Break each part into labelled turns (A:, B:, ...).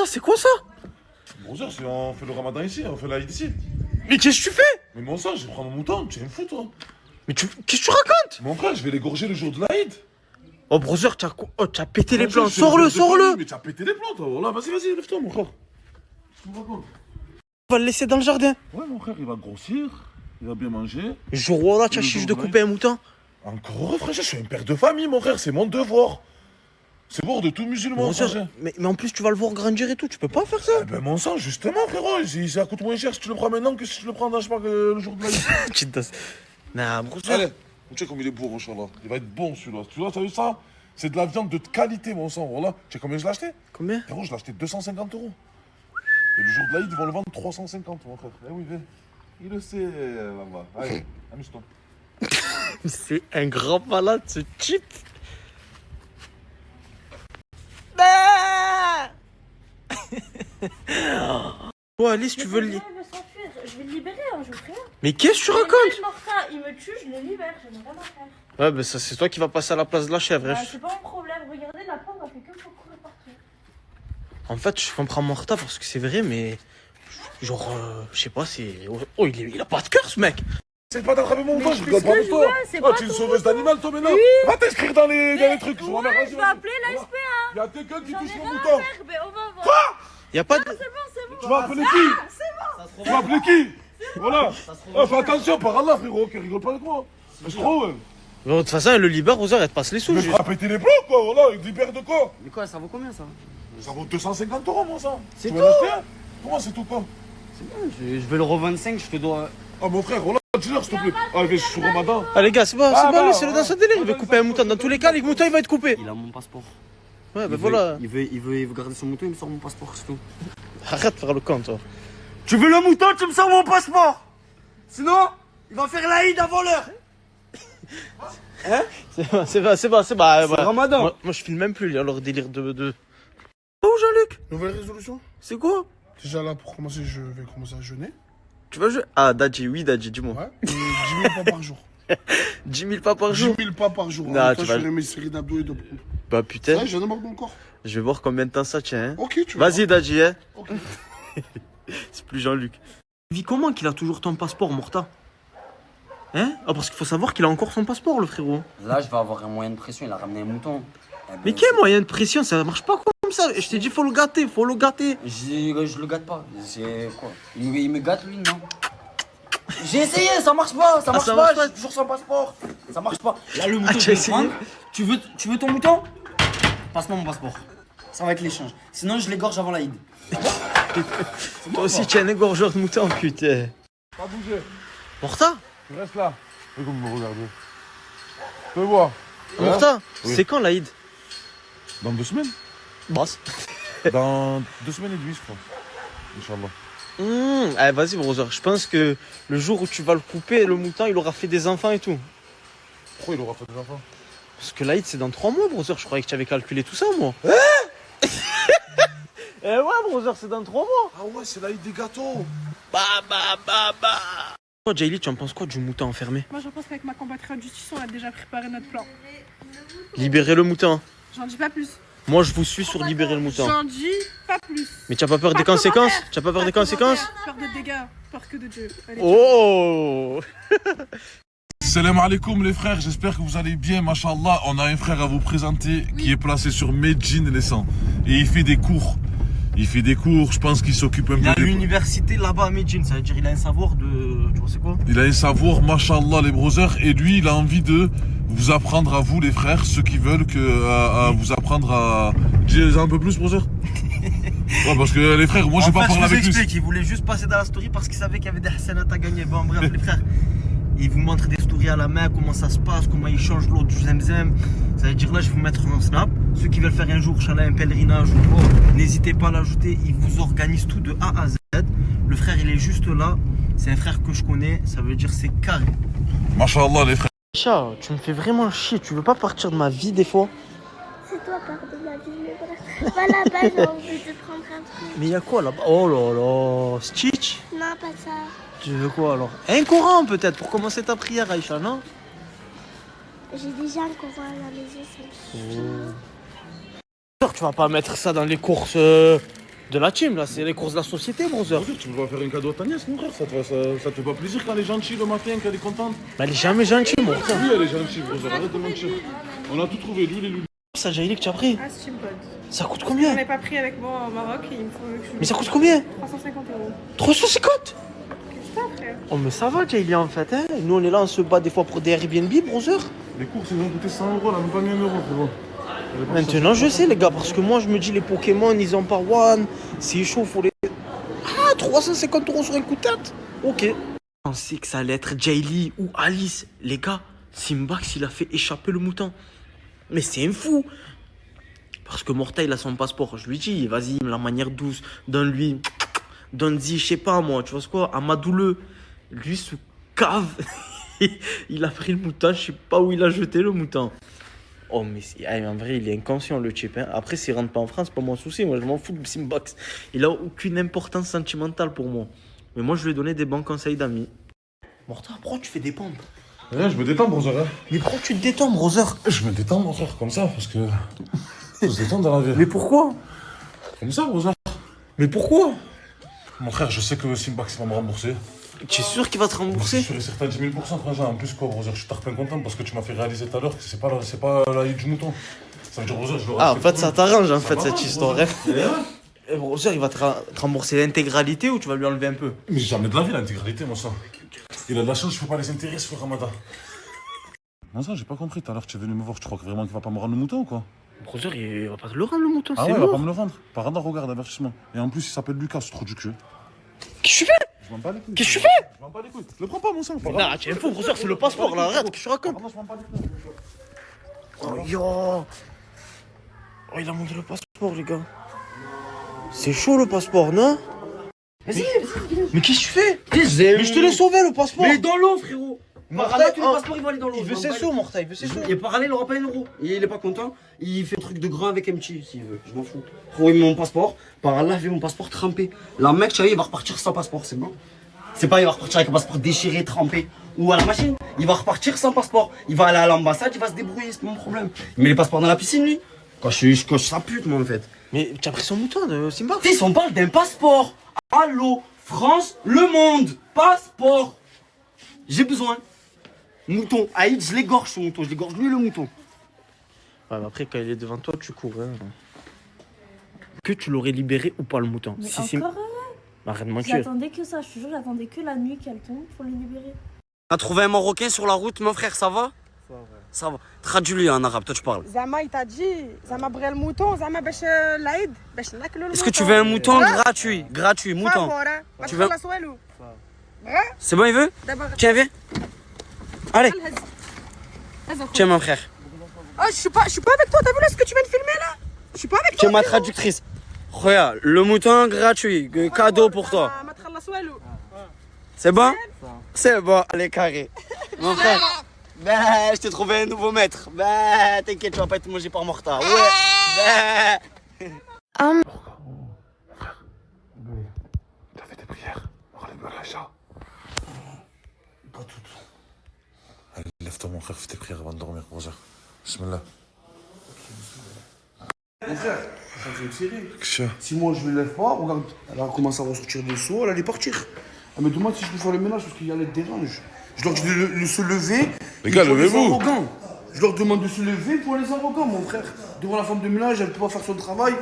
A: Morta, c'est quoi ça?
B: Brother, on fait le ramadan ici, on fait l'Aïd ici.
A: Mais qu'est-ce que tu fais?
B: Mais mon sang, je vais prendre mon mouton, tu es me fous toi.
A: Mais qu'est-ce que tu racontes?
B: Mon frère, je vais l'égorger le jour de l'Aïd.
A: Oh, brother, t'as pété les plans. Sors-le, sors-le.
B: Mais t'as pété les plans, toi. Voilà, vas-y, lève-toi, mon frère. Tu me racontes?
A: On va le laisser dans le jardin.
B: Ouais, mon frère, il va grossir, il va bien manger.
A: Jour où là, tu as chiche de couper un mouton.
B: Encore heureux, frère, je suis un père de famille, mon frère, c'est mon devoir. C'est devoir de tout musulman, frère.
A: Mais en plus, tu vas le voir grandir et tout, tu peux pas faire ça.
B: Eh ben, mon sang, justement, frérot, ça coûte moins cher si tu le prends maintenant que si tu le prends, je sais pas, le jour de l'Aïd.
A: Tu te tasses. Non, brother.
B: Allez, tu sais comme il est beau, Inch'Allah. Il va être bon, celui-là. Tu vois, t'as vu ça? C'est de la viande de qualité, mon sang, voilà. Tu sais combien je l'ai acheté?
A: Combien?
B: Frérot, je l'ai acheté 250 €. Et le jour de l'Aïd, ils vont le vendre 350, mon frère. Eh oui, viens. Il le sait, là-bas. Allez, amuse-toi.
A: C'est un grand malade, ce type. Oh, Alice, tu veux le...
C: Je vais le libérer, hein, je ferai rien.
A: Mais qu'est-ce que tu racontes?
C: Morta, il me tue, je le libère, j'en ai rien à faire.
A: Ouais, bah ça, c'est toi qui vas passer à la place de la chèvre.
C: Bah, c'est pas mon problème, regardez, la pomme, elle fait que pour courir partout.
A: En fait, je comprends Morta parce que c'est vrai, mais... Genre, je sais pas, c'est... Oh, il a pas de cœur, ce mec.
B: C'est pas d'attraper mon mouton, je rigole
C: ce
B: pas
C: que
B: de
C: je
B: toi.
C: veux, c'est
B: Oh,
C: pas
B: tu es une
C: ton
B: sauveuse
C: mouton.
B: d'animal, toi, maintenant.
C: Oui.
B: Va t'inscrire dans les trucs.
C: Ouais, je vais appeler l'ASP, hein.
B: Il y a quelqu'un qui
C: J'en ai
B: touche mon
C: rien à
B: mouton.
C: faire, mais on va voir.
A: Y a pas de...
C: C'est bon.
B: Tu vas appeler qui? Tu vas appeler qui? Voilà. Oh, fais attention, par Allah, frérot, qui rigole pas avec moi. C'est trop, ouais.
A: De toute façon, elle le libère, aux heures, elle te passe les sous.
B: Mais
A: juste.
B: fera péter les plombs, quoi, voilà, il libère de quoi?
D: Mais quoi, ça vaut combien ça?
B: Ça vaut 250 €, mon sang.
D: C'est
B: Tu vas
D: tout?
B: l'acheter? Comment c'est tout, quoi?
D: C'est bon, je vais le revendre 5, je te dois.
B: Ah, mon frère, voilà, dis-leur, s'il te plaît. Ah, je suis ramadan.
A: Ah, les gars, c'est bon, laissez-le dans sa délire. Il va
B: ah,
A: couper un mouton. Dans tous les cas, les moutons, il va être coupé.
D: Il a mon passeport.
A: Ouais, bah
D: Il
A: voilà.
D: veut garder son mouton, il me sort mon passeport, c'est tout.
A: Arrête de faire le compte, toi.
D: Tu veux le mouton, tu me sors mon passeport. Sinon, il va faire l'Aïd avant l'heure. Hein?
A: C'est bon.
D: C'est Ramadan.
A: Moi, je filme même plus, leur délire de... Oh, Jean-Luc,
E: Nouvelle résolution.
A: c'est quoi?
E: Déjà là, pour commencer, je vais commencer à jeûner.
A: Tu vas jouer? Ah, Dadji, oui, Dadji, dis-moi.
E: Ouais. Et 10 000 pas par jour.
A: 10 000 pas par
E: 10
A: jour?
E: 000 pas par jour.
A: Non,
E: En même
A: tu
E: temps,
A: vas-
E: je ferai mes séries d'abdos et de pompes.
A: Bah
E: Ouais,
A: putain,
E: j'en ai marre de mon corps.
A: je vais voir combien de temps ça tient. Hein.
E: Ok, tu vois.
A: Vas-y, Dadji, hein.
E: Ok.
A: C'est plus Jean-Luc. Il vit comment qu'il a toujours ton passeport, Morta? Hein? Ah, parce qu'il faut savoir qu'il a encore son passeport, le frérot.
D: Là, je vais avoir un moyen de pression, il a ramené un mouton. Eh ben,
A: Mais quel moyen de pression? Ça marche pas comme ça. Je t'ai dit, faut le gâter, faut le gâter.
D: Je le gâte pas. C'est quoi? Il me gâte lui, non? J'ai essayé, ça marche pas, ça marche pas, j'ai toujours son passeport. Ça marche pas. Là, le mouton,
A: tu
D: je
A: as
D: vais le
A: essayé?
D: prendre. Tu veux ton mouton? Passe-moi mon passeport. Ça va être l'échange. Sinon, je l'égorge avant l'Aïd.
A: Toi aussi, tu es un égorgeur de mouton, putain.
B: Pas bouger.
A: Morta?
B: Tu restes là. Fais comme me regarder. Je peux voir.
A: Morta,
B: Oui.
A: c'est quand l'Aïd?
B: Dans 2 semaines?
A: Boss.
B: Dans 2 semaines et demie, je crois. Inch'Allah.
A: Allez, vas-y, brother. Je pense que le jour où tu vas le couper, le mouton, il aura fait des enfants et tout.
B: Pourquoi il aura fait des enfants?
A: Parce que l'Aïd, c'est dans 3 mois, brother. Je croyais que tu avais calculé tout ça, moi. Eh ouais, brother, c'est dans 3 mois.
B: Ah ouais, c'est l'Aïd des gâteaux.
A: Toi, Jaylee, tu en penses quoi du mouton enfermé?
F: Moi, je pense qu'avec ma compatriote justice, on a déjà préparé notre plan.
A: Libérer le mouton.
F: J'en dis pas plus.
A: Moi, je vous suis sur libérer le mouton.
F: J'en dis pas plus.
A: Mais tu as pas peur des
F: Pas de
A: conséquences?
F: commentaires.
A: Tu as pas peur
F: Pas
A: des
F: de
A: conséquences?
F: Peur de dégâts, peur que de Dieu. Allez,
A: Oh!
B: Salam alaikum les frères, j'espère que vous allez bien, mashallah. On a un frère à vous présenter qui est placé sur Medjin les 100. Et il fait des cours. Je pense qu'il s'occupe un
A: Il a
B: peu des...
A: l'université là-bas à Medjin, ça veut dire il a un savoir de... Tu vois c'est quoi?
B: Il a un savoir, mashallah les brothers. Et lui, il a envie de vous apprendre à vous les frères, ceux qui veulent à vous apprendre à... Dis un peu plus, brother. Ouais, parce que les frères, moi j'ai pas parlé avec lui.
A: Il voulait juste passer dans la story parce qu'il savait qu'il y avait des hasanats à gagner. Bon bref les frères, il vous montre des stories à la main, comment ça se passe, comment il change l'eau du zemzem. Ça veut dire là je vais vous mettre un snap. Ceux qui veulent faire un jour Inch'Allah un pèlerinage ou quoi, n'hésitez pas à l'ajouter, il vous organise tout de A à Z. Le frère il est juste là, c'est un frère que je connais, ça veut dire c'est carré.
B: Mashallah les frères.
A: Chat, tu me fais vraiment chier, tu veux pas partir de ma vie des fois?
C: C'est toi, pardon, ma vie, mais bref. Va là-bas, j'ai envie de prendre un truc.
A: Mais y a quoi là-bas? Oh là là, Stitch?
C: Non, pas ça.
A: Tu veux quoi alors? Un Coran peut-être pour commencer ta prière Aïcha, non?
C: J'ai déjà un courant à la maison, ça me suffit.
A: Tu vas pas mettre ça dans les courses De la team, là, c'est les courses de la société, brother.
B: Tu veux pas faire un cadeau à ta nièce, mon frère, ça te fait pas plaisir quand elle est gentille le matin, quand elle est contente?
A: Bah, elle est jamais gentille, mon frère.
B: Oui, elle est gentille, brother, arrête de mentir. On a tout trouvé, l'huile et l'huile.
A: Ça, Jaili, que tu as pris.
F: Ah, Steampod.
A: Ça coûte
F: J'en
A: combien?
F: ai pas pris avec moi au Maroc et il me faut que je...
A: Mais ça coûte combien?
F: 350 €.
A: 350?
F: Qu'est-ce que t'as, frère?
A: Oh, mais ça va, Jaili, en fait, hein. Nous, on est là, on se bat des fois pour des Airbnb, brother.
B: Les courses, ils ont coûté 100 €, là, même pas mis 1 €, frérot.
A: Maintenant, je sais, les gars, parce que moi, je me dis, les Pokémon, ils ont pas one. C'est chaud, faut les. Ah, 350 € sur un coup de tête. Ok. Je pensais que ça allait être Jaili ou Alice. Les gars, Simbax, il a fait échapper le mouton. Mais c'est un fou. Parce que Morta, il a son passeport. Je lui dis, vas-y, la manière douce, donne-lui. Donne-y, je sais pas, moi, tu vois ce quoi, Amadoule. Lui, sous cave, il a pris le mouton, je sais pas où il a jeté le mouton. Oh, mais en vrai, il est inconscient, le chip. Hein. Après, s'il rentre pas en France, c'est pas mon souci. Moi, je m'en fous de Simbax. Il a aucune importance sentimentale pour moi. Mais moi, je lui ai donné des bons conseils d'amis. Morta, pourquoi tu fais des pompes?
B: Ouais, je me détends, brother. Hein.
A: Mais pourquoi tu te détends, brother?
B: Je me détends, mon frère, comme ça, parce que. Faut se détendre dans la vie.
A: Mais pourquoi?
B: Comme ça, brother.
A: Mais pourquoi?
B: Mon frère, je sais que Simbax va me rembourser.
A: Tu es sûr qu'il va te
B: C'est
A: rembourser?
B: sûr et certain, 10 000 %, frangin. En plus, quoi, brother, je suis tarpin content parce que tu m'as fait réaliser tout à l'heure que c'est pas la vie du mouton. Ça veut dire, brother, je le
A: Ah, en
B: respecte
A: fait, ça
B: plus.
A: t'arrange, en
B: Ça
A: fait,
B: m'arrange,
A: cette histoire.
B: brother.
A: Hein. Et brother, il va te rembourser l'intégralité ou tu vas lui enlever un peu?
B: Mais jamais de la vie, l'intégralité, moi, ça. Il a de la chance, je peux pas les intéresser sur Ramadan. Non, ça, j'ai pas compris. Tout à l'heure, tu es venu me voir, tu crois que vraiment qu'il va pas me rendre le mouton ou quoi?
A: Brother, il va pas te le rendre, le mouton,
B: Ah
A: c'est
B: ouais, il va
A: lourd.
B: pas me le rendre. Par radar, regarde, avertissement. Et en plus, il s'appelle Lucas, c'est trop du cul.
A: Qu'est-ce que tu fais?
B: Je m'en bats les couilles.
A: Qu'est-ce que tu fais?
B: Je m'en bats les couilles. Le prends pas, mon sang.
A: Non, tu es fou, brother, c'est le passeport, là, arrête, qu'est-ce que tu racontes?
B: Je m'en bats les couilles.
A: Oh, yo. Oh, il a montré le passeport, les gars. C'est chaud, le passeport, non?
D: Vas-y,
A: Mais qu'est-ce que tu fais?
D: vas-y.
A: Mais je te l'ai sauvé, le passeport.
D: Mais dans l'eau, frérot.
A: Morta,
D: Tous les passeports, ils vont aller dans l'eau.
A: il veut ses sous, Morta, il veut ses sous.
D: Il est parallèle, il aura pas 1 €. Il est pas content. Il fait un truc de grand avec MT s'il veut. Je m'en fous. Frérot, il met mon passeport. Par là, il met mon passeport trempé. Là, mec, tu vois, il va repartir sans passeport, c'est bon. C'est pas, il va repartir avec un passeport déchiré, trempé. Ou à la machine. Il va repartir sans passeport. Il va aller à l'ambassade, il va se débrouiller, c'est pas mon problème. Il met les passeports dans la piscine, lui. Quand je coche sa pute, moi, en fait.
A: Mais tu as pris son mouton de Simba?
D: Fils, on parle d'un passeport. Allô, France, le monde. Passeport. J'ai besoin. Mouton. Aïd, je l'égorge ce mouton. Je l'égorge lui le mouton.
A: Ouais, mais après, quand il est devant toi, tu cours. Hein. Que tu l'aurais libéré ou pas, le mouton?
G: Mais
A: Si,
G: encore
A: arrête de mentir.
G: J'attendais que ça, je te jure, j'attendais que la nuit qu'elle tombe pour le libérer.
D: T'as trouvé un Marocain sur la route, mon frère, ça va? Ça va. Traduis-lui en arabe, toi tu parles.
F: Zama, il t'a dit, Zama brûle le mouton, Zama bêche l'Aïd, bêche n'akle le mouton.
D: Est-ce que tu veux un mouton gratuit? Gratuit, mouton. Tu
F: Tu
D: veux-
F: veux
D: C'est bon, il veut? Tiens, viens. Allez, tiens, mon frère.
F: Oh, je suis pas avec toi, t'as vu là ce que tu viens de filmer là? Je suis pas avec
D: Tiens,
F: toi.
D: ma traductrice. Regarde, le mouton gratuit, cadeau pour toi. C'est bon? C'est bon, allez, carré. Mon frère. Ben, je t'ai trouvé un nouveau maître. Ben, t'inquiète, tu vas pas être mangé par Morta. Ouais. Ben.
B: T'as fait tes prières. Relève-le à l'achat. Pas toutes. Allez, lève-toi, mon frère, fais tes prières avant de dormir, brother. Bismillah.
E: Mon frère, ça fait tirer.
B: Qu'est-ce que
E: Si moi je me lève pas, regarde, elle a commencé à ressortir des seaux, elle allait partir. Elle me demande si je peux faire le ménage parce qu'il y a les dérange. Je leur dis de se lever.
B: Les gars,
E: pour
B: levez-vous.
E: arrogants. Je leur demande de se lever pour les arrogants, mon frère. Devant la femme de ménage, elle peut pas faire son travail.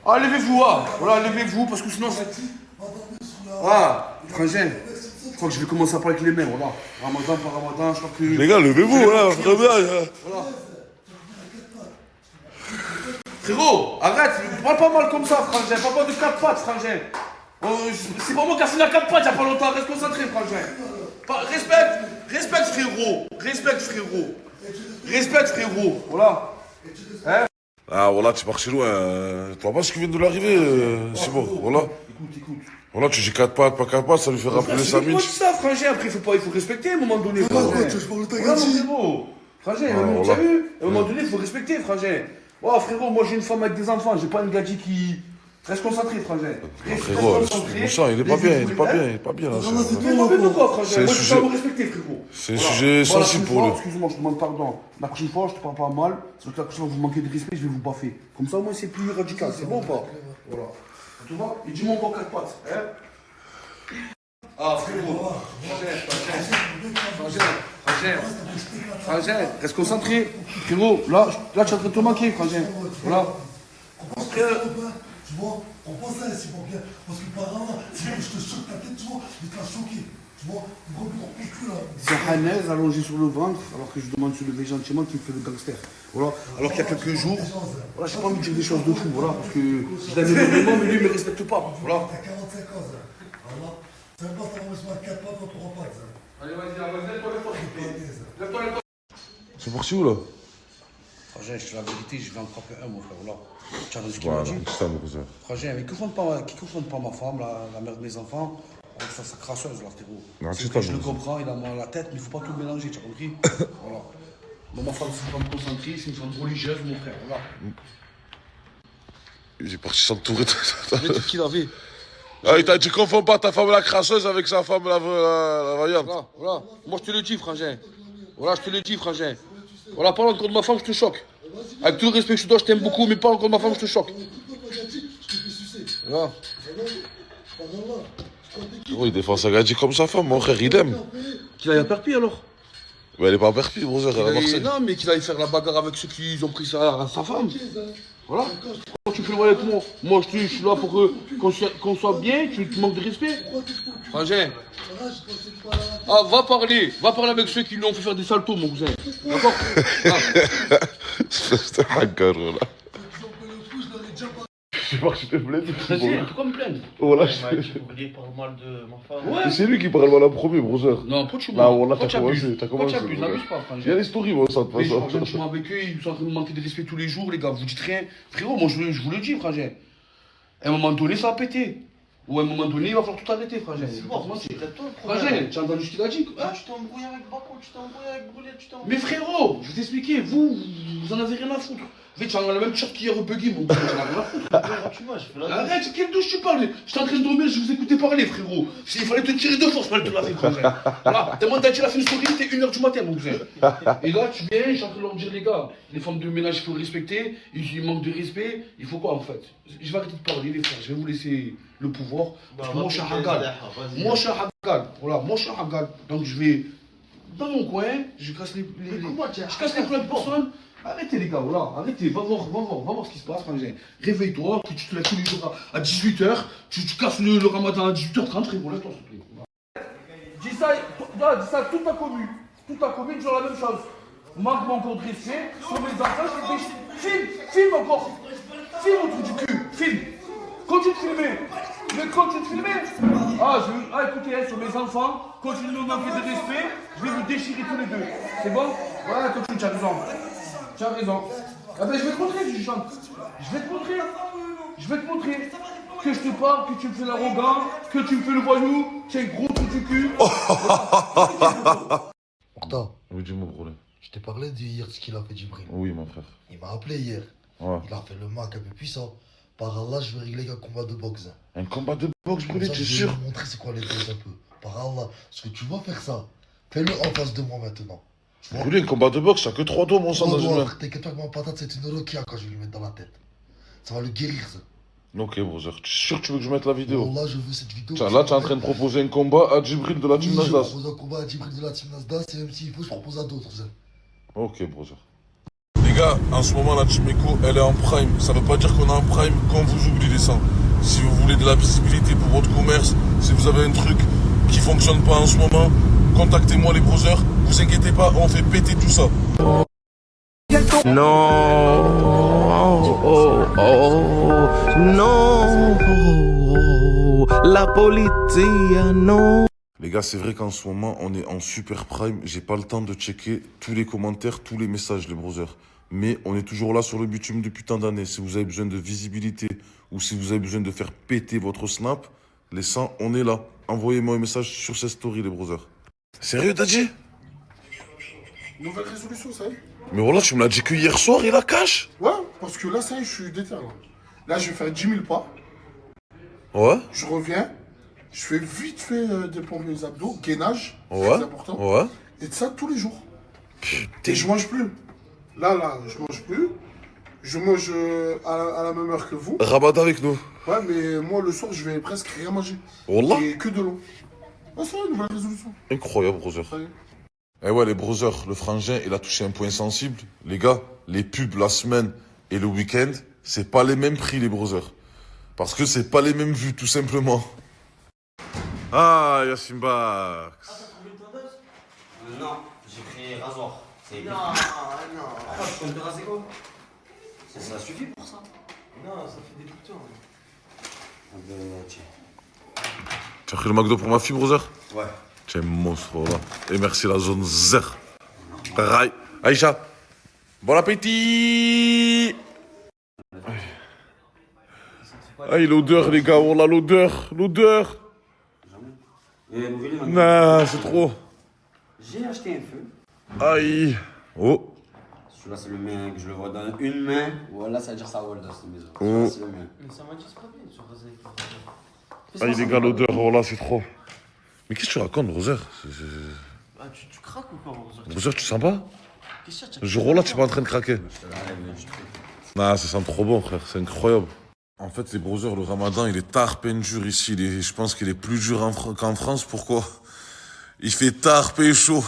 E: Ah, levez-vous, ah. Voilà, levez-vous parce que sinon c'est. Ah, frangin, je crois que je vais commencer à parler avec les mains, voilà. Ramadan par Ramadan, je crois que.
B: Les gars, levez-vous, voilà, très bien.
E: Voilà. Frérot, arrête, parle pas mal comme ça, frangin. Parle pas de 4 pattes, frangin. C'est pas moi qui a fait la 4 pattes il y a pas longtemps. Reste concentré, frangin. Respecte, frérot. Respecte, frérot. Voilà.
B: Ah, voilà, tu pars chez loin. Tu vois pas ce qui vient de l'arriver, c'est bon, voilà.
E: Écoute.
B: Voilà, tu dis 4 pattes, pas 4 pattes, ça lui fait rappeler
E: C'est
B: sa mine.
E: moi qui ça, frangin. Après, il faut respecter à un moment donné. Frangin.
B: tu parles de
E: Voilà, mon frérot. Frangin, tu
B: voilà.
E: as vu? À un moment donné, il faut respecter, frangin. Oh, frérot, moi j'ai une femme avec des enfants. J'ai pas une gadji qui. Reste concentré, frangin.
B: Frérot, Moussa, il est pas bien, il est pas bien là.
E: Mais pas bien de quoi, frangin.
B: C'est un
E: Moi, je
B: sujet-
E: dois me respecter, frérot.
B: C'est un
E: Voilà.
B: sujet
E: Bon, la
B: sensible
E: prochaine
B: pour
E: fois,
B: lui.
E: Excuse-moi, je demande pardon. La prochaine fois, je te parle pas mal. C'est que la prochaine fois, vous manquez de respect, je vais vous baffer. Comme ça, au moins, c'est plus radical. C'est bon ou pas? Voilà. Tu vois, il dit mon bon 4 pattes. Hein? Ah, frérot. Frangin, reste concentré. Frérot, là, tu es en train de te manquer, Frangin. Voilà.
H: Tu vois, on pense ça, c'est pas bien. Parce que par là, si je te choque ta tête, tu vois, je vais te la choquer. Tu vois, il me remet plus cul là.
E: C'est Hanez allongé sur le ventre, alors que je demande de se lever gentiment, qui me fait le gangster. Voilà. Alors qu'il y a quelques jours, voilà, j'ai pas envie de dire des choses de fou, voilà, parce que je l'aime énormément, mais lui, il me respecte pas. Voilà.
H: T'as 45 ans, ça. Voilà. Ça va pas, ça va me 4 pattes, on t'aura pas, ça.
E: Allez, vas-y, lève-toi.
B: C'est parti où là?
E: Frangin, je te dis la vérité, je vais en frapper un, mon frère, voilà. Tu as raison ce qu'il
B: Voilà,
E: m'a dit.
B: c'est ça, mon cousin.
E: Frangin, mais qui confondent pas ma femme, la mère de mes enfants, avec sa crasseuse, là, frérot.
B: Non,
E: C'est
B: c'est
E: que
B: pas
E: je le
B: bon.
E: comprends, il a mal à la tête, mais il faut pas tout mélanger, tu as compris? Voilà. Moi, ma femme, c'est une femme concentrée, c'est une femme religieuse, mon frère, voilà.
B: Il est parti s'entourer de ça.
E: Qui l'avait?
B: Ah, il t'a dit confonds pas ta femme la crasseuse avec sa femme la vaillante.
E: Voilà, voilà. Moi, je te le dis, frangin. Voilà, je te le dis, frangin. Voilà, parle encore de ma femme, je te choque. Avec tout le respect que je te dois, je t'aime beaucoup, mais parle encore de ma femme, je te choque. Voilà.
B: Oh, il défend sa gadget comme sa femme, mon frère, il aime.
E: Qu'il aille à Perpi, alors.
B: Mais elle est pas à Perpi, brother, elle est à Marseille.
E: Non, mais qu'il aille faire la bagarre avec ceux qui ont pris sa femme. Voilà. Quand tu fais le voyage avec moi, moi je suis là pour qu'on soit bien, tu manques de respect. Frangin. Ah, va parler avec ceux qui lui ont fait faire des saltos, mon cousin. D'accord?
B: C'était un gars, là. Je sais pas que je te plains.
E: Frangin, pourquoi me plaindre?
B: Voilà,
A: Il parle mal de ma femme.
E: Ouais.
B: c'est lui qui parle mal en premier, brother.
E: Non, pourquoi tu
B: Là, voilà,
E: pourquoi
B: t'as commencé. T'as commencé.
E: n'abuse pas,
B: Il y a
E: frangin.
B: les stories, moi, ça, de toute
E: Les gens,
B: façon.
E: je suis avec eux, ils sont en train de manquer de respect tous les jours, les gars, vous dites rien. Frérot, moi je vous le dis, frangin. À un moment donné, ça va péter. Ou à un moment donné, il va falloir tout arrêter, frangin.
A: C'est bon, c'est peut-être toi le
E: Frangin,
A: problème.
E: tu as entendu ce qu'il a dit? Hein?
A: Tu t'es embrouillé avec Bako, tu t'es embrouillé avec Brulette, tu t'es embrouillé.
E: Mais frérot, je vais t'expliquer, vous en avez rien à foutre. En fait, tu as la même t-shirt qu'hier au Buggy, mon gars, tu en as rien à foutre.
A: Tu vois, je fais la
E: Arrête, quelle douche tu parles? J'étais en train de dormir, je vous écoutais parler, frérot. Il fallait te tirer de force pour te laver, frangin. Voilà, tellement t'as dit la fin de story, t'es 1h du matin, mon cousin. Et là, tu viens, je suis en train de leur dire, les gars, les femmes de ménage, il faut le respecter, ils manquent de respect, il faut quoi en fait? Je vais arrêter de parler, les frères, je vais vous laisser le pouvoir. Parce que moi, je suis un hagal. Moi, je suis un hagal. Voilà, moi, je suis un hagal. Donc, je vais dans mon coin, je casse les plans de personne. Arrêtez les gars, voilà, arrêtez, va voir ce qui se passe, frangin. Réveille-toi, tu te lèves tous les jours à 18h, tu casses le ramadan à 18h30, frérot, lève-toi s'il te plaît. Dis ça, toute ta commune, toujours la même chose. Manque encore de respect, sur mes enfants, filme encore, filme au truc du cul, filme. Continue de filmer, écoutez, hein, sur mes enfants, continue de me manquer de respect, je vais vous déchirer tous les deux. C'est bon? Voilà, continue, tu as raison. Tu as raison. Ah ben je vais te montrer si je chante. Je vais te montrer. Que je te parle, que tu me fais l'arrogant, que tu me fais le voyou, tu es gros trou du cul.
H: Pourtant,
B: Oui, dis-moi, problème.
H: je t'ai parlé d'hier ce qu'il a fait Djibril.
B: Oui, mon frère.
H: Il m'a appelé hier.
B: Ouais.
H: Il a fait le Mac un peu puissant. Par Allah, je vais régler un combat de boxe.
B: Un combat de boxe,
H: Comme
B: brûlé,
H: ça,
B: tu es
H: je vais
B: sûr?
H: te montrer c'est quoi les choses un peu. Par Allah, parce que tu vas faire ça. Fais-le en face de moi maintenant. Tu vois?
B: Brûlé, un combat de boxe, ça que 3 doigts, mon sang, dans une main.
H: T'inquiète pas que ma patate, c'est une Nokia quand je vais lui mettre dans la tête. Ça va le guérir, ça.
B: Ok, brother. Tu es sûr que tu veux que je mette la vidéo?
H: Là, je veux cette vidéo.
B: Tiens, là, tu es en train de proposer un combat à Djibril de la team
H: Oui, je
B: Nasdaq.
H: propose un combat à Djibril de la team Nasdaq. Et même s'il faut, je propose à d'autres. Ça.
B: Ok, brother. Les gars, en ce moment, la team Echo, elle est en prime. Ça veut pas dire qu'on est en prime quand vous oubliez les 100. Si vous voulez de la visibilité pour votre commerce, si vous avez un truc qui fonctionne pas en ce moment, contactez-moi les brothers. Vous inquiétez pas, on fait péter tout ça.
I: Non, la politia, non.
B: Les gars, c'est vrai qu'en ce moment, on est en super prime. J'ai pas le temps de checker tous les commentaires, tous les messages, les brothers. Mais on est toujours là sur le bitume depuis tant d'années. Si vous avez besoin de visibilité ou si vous avez besoin de faire péter votre snap, les 100, on est là. Envoyez-moi un message sur cette story, les brothers. Sérieux, t'as dit?
E: Nouvelle résolution, ça y est.
B: Mais voilà, tu me l'as dit que hier soir, il la cache.
E: Ouais, parce que là, ça y est, je suis déterminé. Là, je vais faire 10 000 pas.
B: Ouais,
E: Je reviens. Je fais vite fait des pompes les abdos, gainage.
B: ouais,
E: C'est important.
B: ouais.
E: Et de ça tous les jours.
B: Putain.
E: Et je mange plus. Là, je mange plus. je mange à la même heure que vous.
B: Ramadan avec nous.
E: Ouais, mais moi, le soir, je vais presque rien manger.
B: Wallah.
E: Et que de l'eau. Ah, c'est une nouvelle résolution.
B: Incroyable, brother.
E: Ça y est.
B: Eh ouais, les brothers, le frangin, il a touché un point sensible. Les gars, les pubs la semaine et le week-end, c'est pas les mêmes prix, les brothers. Parce que c'est pas les mêmes vues, tout simplement. Ah, Yassim Bax.
D: Non, j'ai pris rasoir.
A: Non, non.
D: Pourquoi tu comptes te raser quoi? Ça suffit pour ça.
A: Non, ça fait des boutons.
D: Ah ben, tiens.
B: Tu as pris le McDo pour ma fille, brother?
D: Ouais.
B: Tu es un monstre, voilà. Et merci la zone zer. Rai. Aïcha, bon appétit. Aïe, l'odeur, les gars, oh là, l'odeur.
D: Et brûler ma
B: Non, c'est trop.
D: J'ai acheté un feu.
B: Aïe. Oh.
D: Celui-là, c'est le mien, que je le vois dans une main. Voilà, ça veut dire ça vole dans cette maison.
B: Oh.
D: C'est le mien.
A: Mais ça m'a dit, c'est pas bien de se raser avec le
B: Aïe, les gars, l'odeur, oh là, c'est trop. Mais qu'est-ce que tu racontes, brother?
A: Ah, tu craques ou quoi, Rosa?
B: Brother, tu sens pas?
A: Qu'est-ce que tu
B: Le jour là, tu es pas en train de craquer.
D: Je te l'enlève du truc.
B: Non, ça sent trop bon, frère. C'est incroyable. En fait, les brothers, le ramadan, il est tard peine dur ici. Je pense qu'il est plus dur qu'en France. Pourquoi? Il fait tard chaud.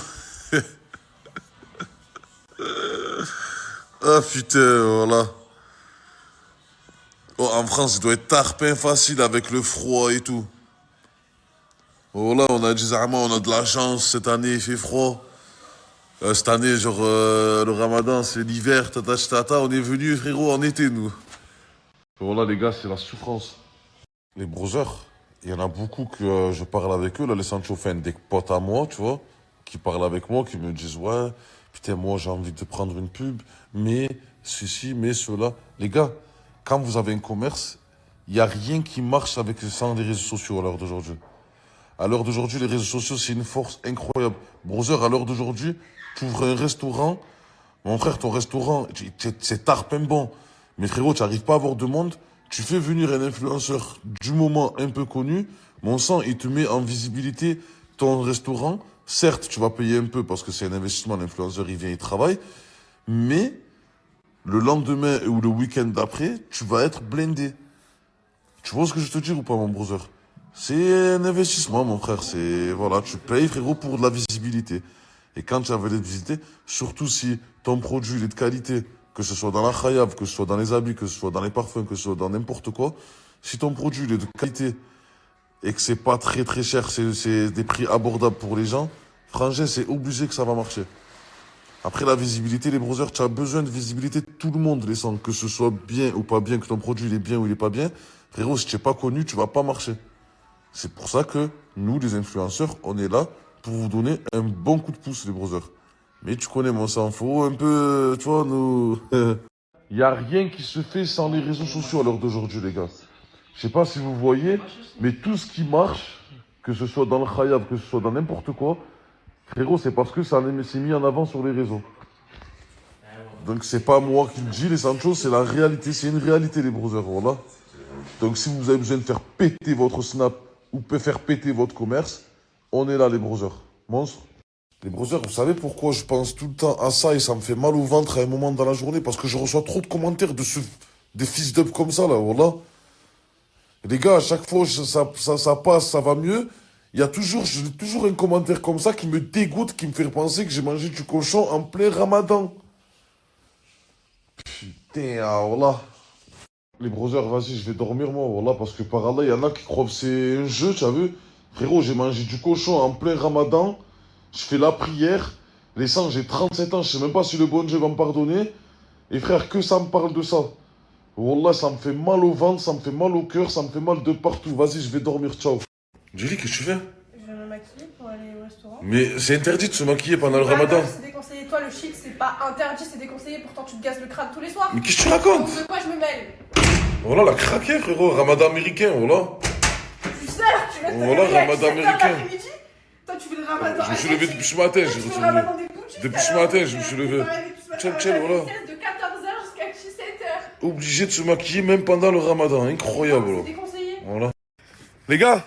B: Ah putain, voilà. Oh, en France, il doit être tard pain facile avec le froid et tout. Oh là, on a dit, on a de la chance. Cette année, il fait froid. Cette année, genre, le ramadan, c'est l'hiver, tata, on est venu, frérot, en été, nous. Voilà, les gars, c'est la souffrance. Les brothers, il y en a beaucoup que je parle avec eux, là, les Sancho-Fen, des potes à moi, tu vois, qui parlent avec moi, qui me disent, ouais, putain, moi, j'ai envie de prendre une pub, mais ceci, mais cela. Les gars, quand vous avez un commerce, il n'y a rien qui marche sans les réseaux sociaux à l'heure d'aujourd'hui. À l'heure d'aujourd'hui, les réseaux sociaux, c'est une force incroyable. Brother, à l'heure d'aujourd'hui, tu ouvres un restaurant. Mon frère, ton restaurant, c'est tard, peine bon. Mais frérot, tu n'arrives pas à avoir de monde. Tu fais venir un influenceur du moment un peu connu. Mon sang, il te met en visibilité ton restaurant. Certes, tu vas payer un peu parce que c'est un investissement. L'influenceur, il vient, il travaille. Mais le lendemain ou le week-end d'après, tu vas être blindé. Tu vois ce que je te dis ou pas, mon brother? C'est un investissement, mon frère. C'est, voilà, tu payes, frérot, pour de la visibilité. Et quand tu avais de visibilité, surtout si ton produit il est de qualité, que ce soit dans la khayab, que ce soit dans les habits, que ce soit dans les parfums, que ce soit dans n'importe quoi, si ton produit il est de qualité et que c'est pas très très cher, c'est des prix abordables pour les gens, frangin, c'est obligé que ça va marcher. Après la visibilité, les brothers, tu as besoin de visibilité, tout le monde les sent, que ce soit bien ou pas bien, que ton produit il est bien ou il est pas bien. Frérot, si tu n'es pas connu, tu vas pas marcher. C'est pour ça que nous, les influenceurs, on est là pour vous donner un bon coup de pouce, les brothers. Mais tu connais mon sang, faut un peu, tu vois, nous... Il n'y a rien qui se fait sans les réseaux sociaux à l'heure d'aujourd'hui, les gars. Je sais pas si vous voyez, mais tout ce qui marche, que ce soit dans le khayab, que ce soit dans n'importe quoi, frérot, c'est parce que ça s'est mis en avant sur les réseaux. Donc c'est pas moi qui le dis, les Sancho, c'est la réalité, c'est une réalité, les brothers, voilà. Donc si vous avez besoin de faire péter votre snap ou faire péter votre commerce, on est là, les brothers. Monstre. Les brothers, vous savez pourquoi je pense tout le temps à ça et ça me fait mal au ventre à un moment dans la journée? Parce que je reçois trop de commentaires des fils d'up comme ça, là, voilà. Les gars, à chaque fois ça passe, ça va mieux. J'ai toujours un commentaire comme ça qui me dégoûte, qui me fait penser que j'ai mangé du cochon en plein ramadan. Putain, ah, voilà. Les brothers, vas-y, je vais dormir, moi, voilà, parce que par là, il y en a qui croient que c'est un jeu, tu as vu? Frérot, j'ai mangé du cochon en plein ramadan. Je fais la prière. Les sangs, j'ai 37 ans, je sais même pas si le bon Dieu va me pardonner. Et frère, que ça me parle de ça. Wallah, ça me fait mal au ventre, ça me fait mal au cœur, ça me fait mal de partout. Vas-y, je vais dormir, ciao. Julie, qu'est-ce que tu fais?
F: Je vais me maquiller pour aller au restaurant.
B: Mais c'est interdit de se maquiller pendant le
F: Ouais,
B: ramadan.
F: non, c'est déconseillé. Toi, le shit, c'est pas interdit, c'est déconseillé. Pourtant, tu te gazes le crâne tous les soirs.
B: Mais qu'est-ce que tu racontes?
F: Donc, de quoi je me mêle?
B: Voilà, la craqué, frérot. Ramadan américain, voilà.
F: Tu sais, tu vas te
B: Voilà,
F: réveiller à
B: ramadan
F: 17 heures
B: américain.
F: l'après-midi. Toi, tu fais le ramadan.
B: Je me suis levé depuis ce matin,
F: Toi,
B: j'ai
F: tu fais
B: reçu
F: le ramadan des bougies.
B: depuis ce matin, je me suis levé. Tiens, voilà.
F: De 14h jusqu'à 17h.
B: Obligé de se maquiller même pendant le ramadan. Incroyable,
F: C'est
B: là.
F: déconseillé.
B: Voilà. Les gars,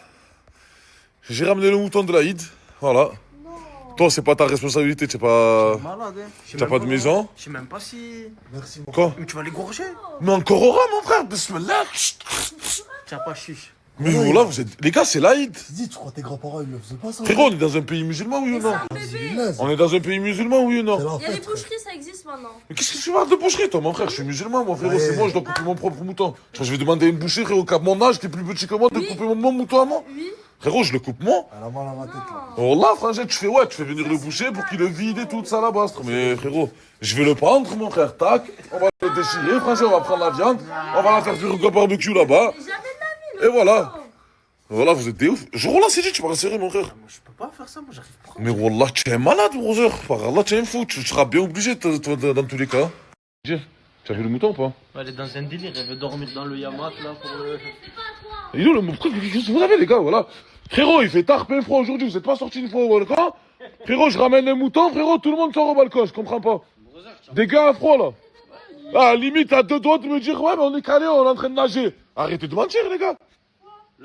B: j'ai ramené le mouton de l'Aïd. Voilà.
C: Non.
B: Toi, c'est pas ta responsabilité, t'es pas.
A: Malade, hein. Je sais
B: T'as
A: même
B: pas de maison?
A: Je sais même pas si.
H: Merci, mon
B: Quoi?
A: Mais tu vas l'égorger.
B: Mais encore aura, mon frère, bismillah.
A: Tiens pas chiche.
B: Mais voilà, vous êtes. Les gars, c'est l'Aïd.
H: Dis, tu crois que tes grands-parents, ils le faisaient pas ça?
B: Frérot, on est dans un pays musulman, oui ou non?
H: Vas-y,
B: On est dans un pays musulman, oui ou non?
H: c'est la
G: Il y a les
H: fête,
G: boucheries, ça existe maintenant.
B: Mais qu'est-ce que tu parles de boucherie, toi, mon frère? Je suis musulman, mon frérot,
H: Ouais.
B: c'est moi, je dois couper mon propre mouton. Je vais demander à une boucherie, frérot, qu'à mon âge, t'es plus petit que moi, de
G: Oui.
B: couper mon mouton à moi?
G: Oui.
B: Frérot, je le coupe moi.
H: Elle a mal à ma tête, là.
B: Oh là, frangin, tu fais venir le boucher pour qu'il le vide et tout ça là-bas. Mais frérot, je vais le prendre, mon frère, tac. On va le déchirer, frangin, on va prendre la viande. On va la faire cuire au barbecue là-bas.
G: Mais jamais de la vie,
B: Et voilà. Voilà, vous êtes des ouf. Je Wallah, c'est dit, tu m'as rassuré, mon frère.
A: Moi, je peux pas faire ça, moi, j'arrive pas.
B: Mais Wallah, tu es un malade, brother. Par Allah, tu es un fou. Tu seras bien obligé, toi, dans tous les cas. Dis, tu as vu le mouton ou pas?
A: Elle est dans un délire, elle veut dormir dans le yamak là pour le.
B: Il est où le mouton? Vous avez, les gars, voilà. Frérot, il fait tard, plein froid aujourd'hui. Vous êtes pas sortis une fois au balcon? Frérot, je ramène un mouton, frérot, tout le monde sort au balcon. Je comprends pas. Des gars à froid, là. Ah, limite, à deux doigts de me dire, ouais, mais on est calé, on est en train de nager. Arrêtez de mentir, les gars.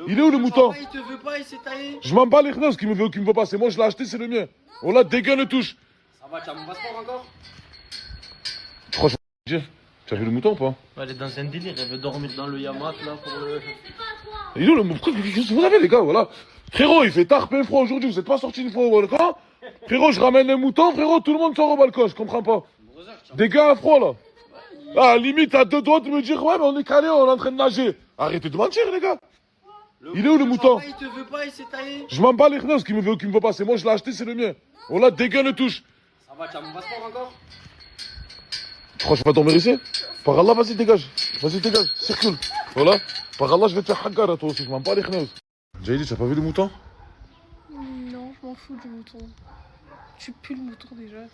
B: Il est où le mouton?
A: Il te veut pas, il s'est taillé.
B: Je m'en bats les kneuses, qui me veut ou qui me veut pas. C'est moi, je l'ai acheté, c'est le mien. Oh là, des gars ne touche.
D: Ça va, tu as mon passeport encore?
B: Tu crois que je vais dire, tu as vu le mouton ou pas?
A: Elle est dans un délire, elle veut dormir dans le yamak là pour le.
B: Il est où le mouton? Vous avez, les gars, voilà. Frérot, il fait tard, plein froid aujourd'hui. Vous êtes pas sortis une fois au balcon? Frérot, je ramène un mouton, frérot, tout le monde sort au balcon. Je comprends pas. Des gars à froid, là. Ah, limite, à deux doigts de me dire, ouais, mais on est calé, on est en train de nager. Arrêtez de mentir, les gars. Il est où le mouton?
A: Il te veut pas, il s'est taillé.
B: Je m'en bats les kneuses, qui me veut ou qui me veut pas. C'est moi, je l'ai acheté, c'est le mien. Oh là, des gars ne touche.
D: Ça va, tu as mon passeport encore?
B: Tu crois que je vais dormir ici? Par Allah, vas-y, dégage. Vas-y, dégage. Circule. Voilà. Par Allah, je vais te faire hagar à toi aussi. Je m'en bats les kneuses. Jaïdi, tu as pas vu le mouton?
F: Non, je m'en fous du mouton. Tu pues le mouton déjà, donc.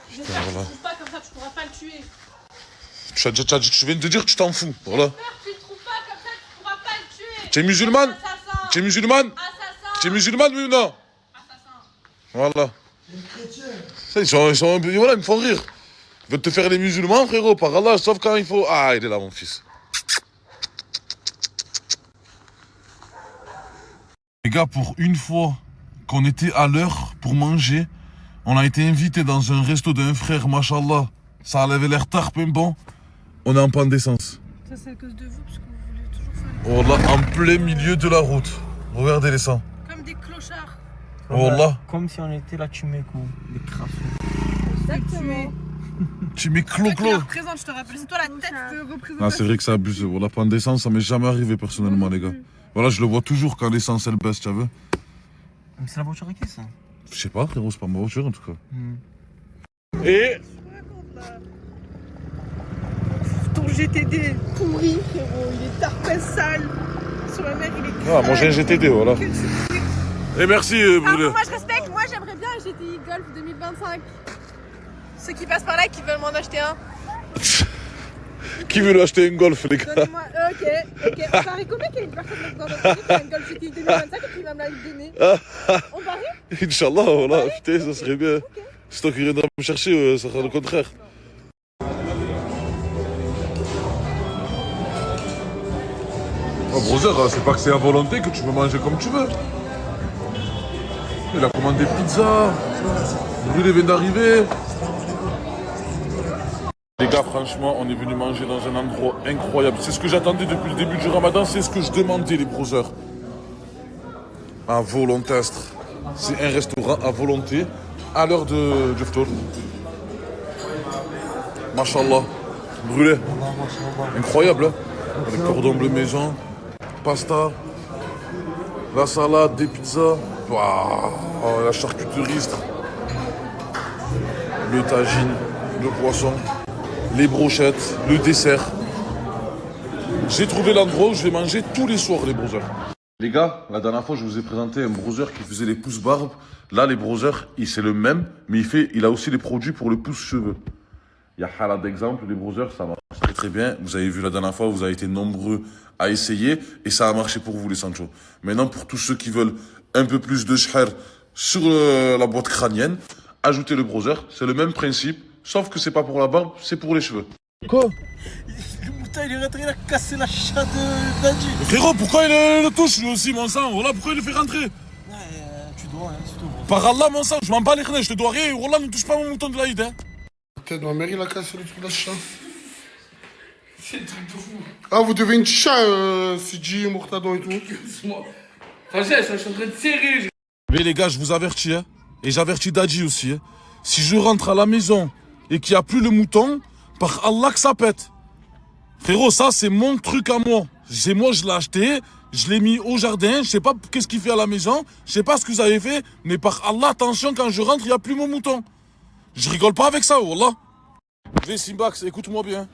B: Putain, voilà.
F: trouves pas comme ça, tu pourras pas le tuer.
B: Tu viens de dire que tu t'en fous. Voilà.
F: Tu le trouves pas comme ça, tu pourras pas le tuer.
B: Tu es musulmane?
F: Assassin.
B: Tu es musulmane?
F: Assassin.
B: Tu es musulmane, oui ou non?
F: Assassin.
B: Voilà. Ça, voilà, ils me font rire. Ils veulent te faire les musulmans, frérot, par Allah, sauf quand il faut. Ah, il est là, mon fils. Les gars, pour une fois qu'on était à l'heure pour manger, on a été invité dans un resto d'un frère, machallah. Ça avait l'air tard, ben bon. On est en panne d'essence.
F: Ça, c'est à cause de vous, parce que vous voulez toujours faire
B: Wallah, en plein milieu de la route. Regardez les sangs.
F: comme des clochards.
B: Wallah.
A: Comme si on était là, tu mets quoi? Les crassons.
F: Exactement.
B: Tu mets
F: Toi qui
B: clo-clo.
F: la représente, je te rappelle. C'est toi la tête de représentation.
B: Ah, c'est vrai que c'est abusé. Voilà, panne d'essence, ça m'est jamais arrivé personnellement, les gars. Voilà, je le vois toujours quand l'essence elle baisse, tu vois.
A: Mais c'est la voiture à qui ça?
B: Je sais pas, frérot, c'est pas ma voiture en tout cas. Et
F: Ton GTD pourri, frérot. Il est tarpin sale. Sur la mer, il est crade.
B: ah, moi j'ai un GTD, voilà.
F: Quel souvenir.
B: Et merci,
F: Ah,
B: Brûlé.
F: moi je respecte, moi j'aimerais bien un GTI Golf 2025. Ceux qui passent par là qui veulent m'en acheter un,
B: Qui veut lui acheter une Golf, les gars?
F: donnez-moi. Ok. On parie combien qu'il y a une personne dans notre pays qui a une Golf GTI 2025 et qui va me la donner? On parie?
B: Inch'Allah, voilà, putain, ça serait bien. C'est toi qui viendras me chercher, ça sera le contraire. Oh, brother, c'est pas que c'est à volonté que tu peux manger comme tu veux. Il a commandé pizza. Brûlé vient d'arriver. Les gars, franchement, on est venu manger dans un endroit incroyable. C'est ce que j'attendais depuis le début du ramadan, c'est ce que je demandais, les brothers. Un volontastre. C'est un restaurant à volonté, à l'heure du ftour. Mashallah. Brûlé. Incroyable, hein? Les cordons bleu maison, pasta, la salade, des pizzas, waouh, la charcuterie, le tagine, le poisson, les brochettes, le dessert. J'ai trouvé l'endroit où je vais manger tous les soirs, les brothers. Les gars, la dernière fois, je vous ai présenté un brother qui faisait les pousses barbes. Là, les brothers, c'est le même, mais il a aussi les produits pour le pousse cheveux. Il y a Hala d'exemple, les brothers, ça marche très très bien. Vous avez vu la dernière fois, vous avez été nombreux à essayer et ça a marché pour vous, les Sancho. Maintenant, pour tous ceux qui veulent un peu plus de shher sur la boîte crânienne, ajoutez le brother. C'est le même principe, sauf que c'est pas pour la barbe, c'est pour les cheveux. Quoi?
A: Le mouton il est rentré, il a cassé la chatte de Dadji.
B: Frérot, pourquoi il le touche lui aussi, mon sang? Voilà, pourquoi il le fait rentrer?
A: Tu toi, hein, c'est tout.
B: Par Allah, mon sang, je m'en bats les chenilles, je te dois rien. Wallah, ne touche pas mon mouton de l'Aïd. Hein.
E: Peut-être ma mère, il a cassé le truc de la chicha. C'est le truc de fou. Ah, vous devez une chicha, Sidi, Mourtadon et tout.
J: Frangin, je suis en train de serrer.
B: Mais les gars, je vous avertis, hein, et j'avertis Dadji aussi. Hein. Si je rentre à la maison et qu'il n'y a plus le mouton, par Allah que ça pète. Frérot, ça, c'est mon truc à moi. C'est moi, je l'ai acheté, je l'ai mis au jardin, je sais pas qu'est-ce qu'il fait à la maison, je sais pas ce que vous avez fait, mais par Allah, attention, quand je rentre, il n'y a plus mon mouton. Je rigole pas avec ça, wallah. Vais, Simbax, écoute-moi bien.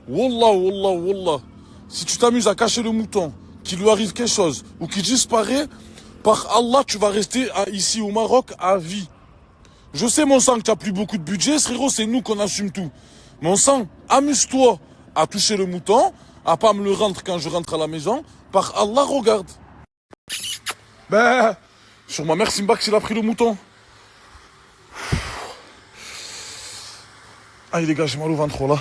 B: Wallah, wallah, wallah. Si tu t'amuses à cacher le mouton, qu'il lui arrive quelque chose, ou qu'il disparaît, par Allah, tu vas rester ici au Maroc à vie. Je sais, mon sang, que tu n'as plus beaucoup de budget, frérot, c'est nous qu'on assume tout. Mon sang, amuse-toi à toucher le mouton, à pas me le rendre quand je rentre à la maison. Par Allah, regarde. Ben, sur ma mère, Simbax, il a pris le mouton. Ah, les gars, j'ai mal au ventre, là.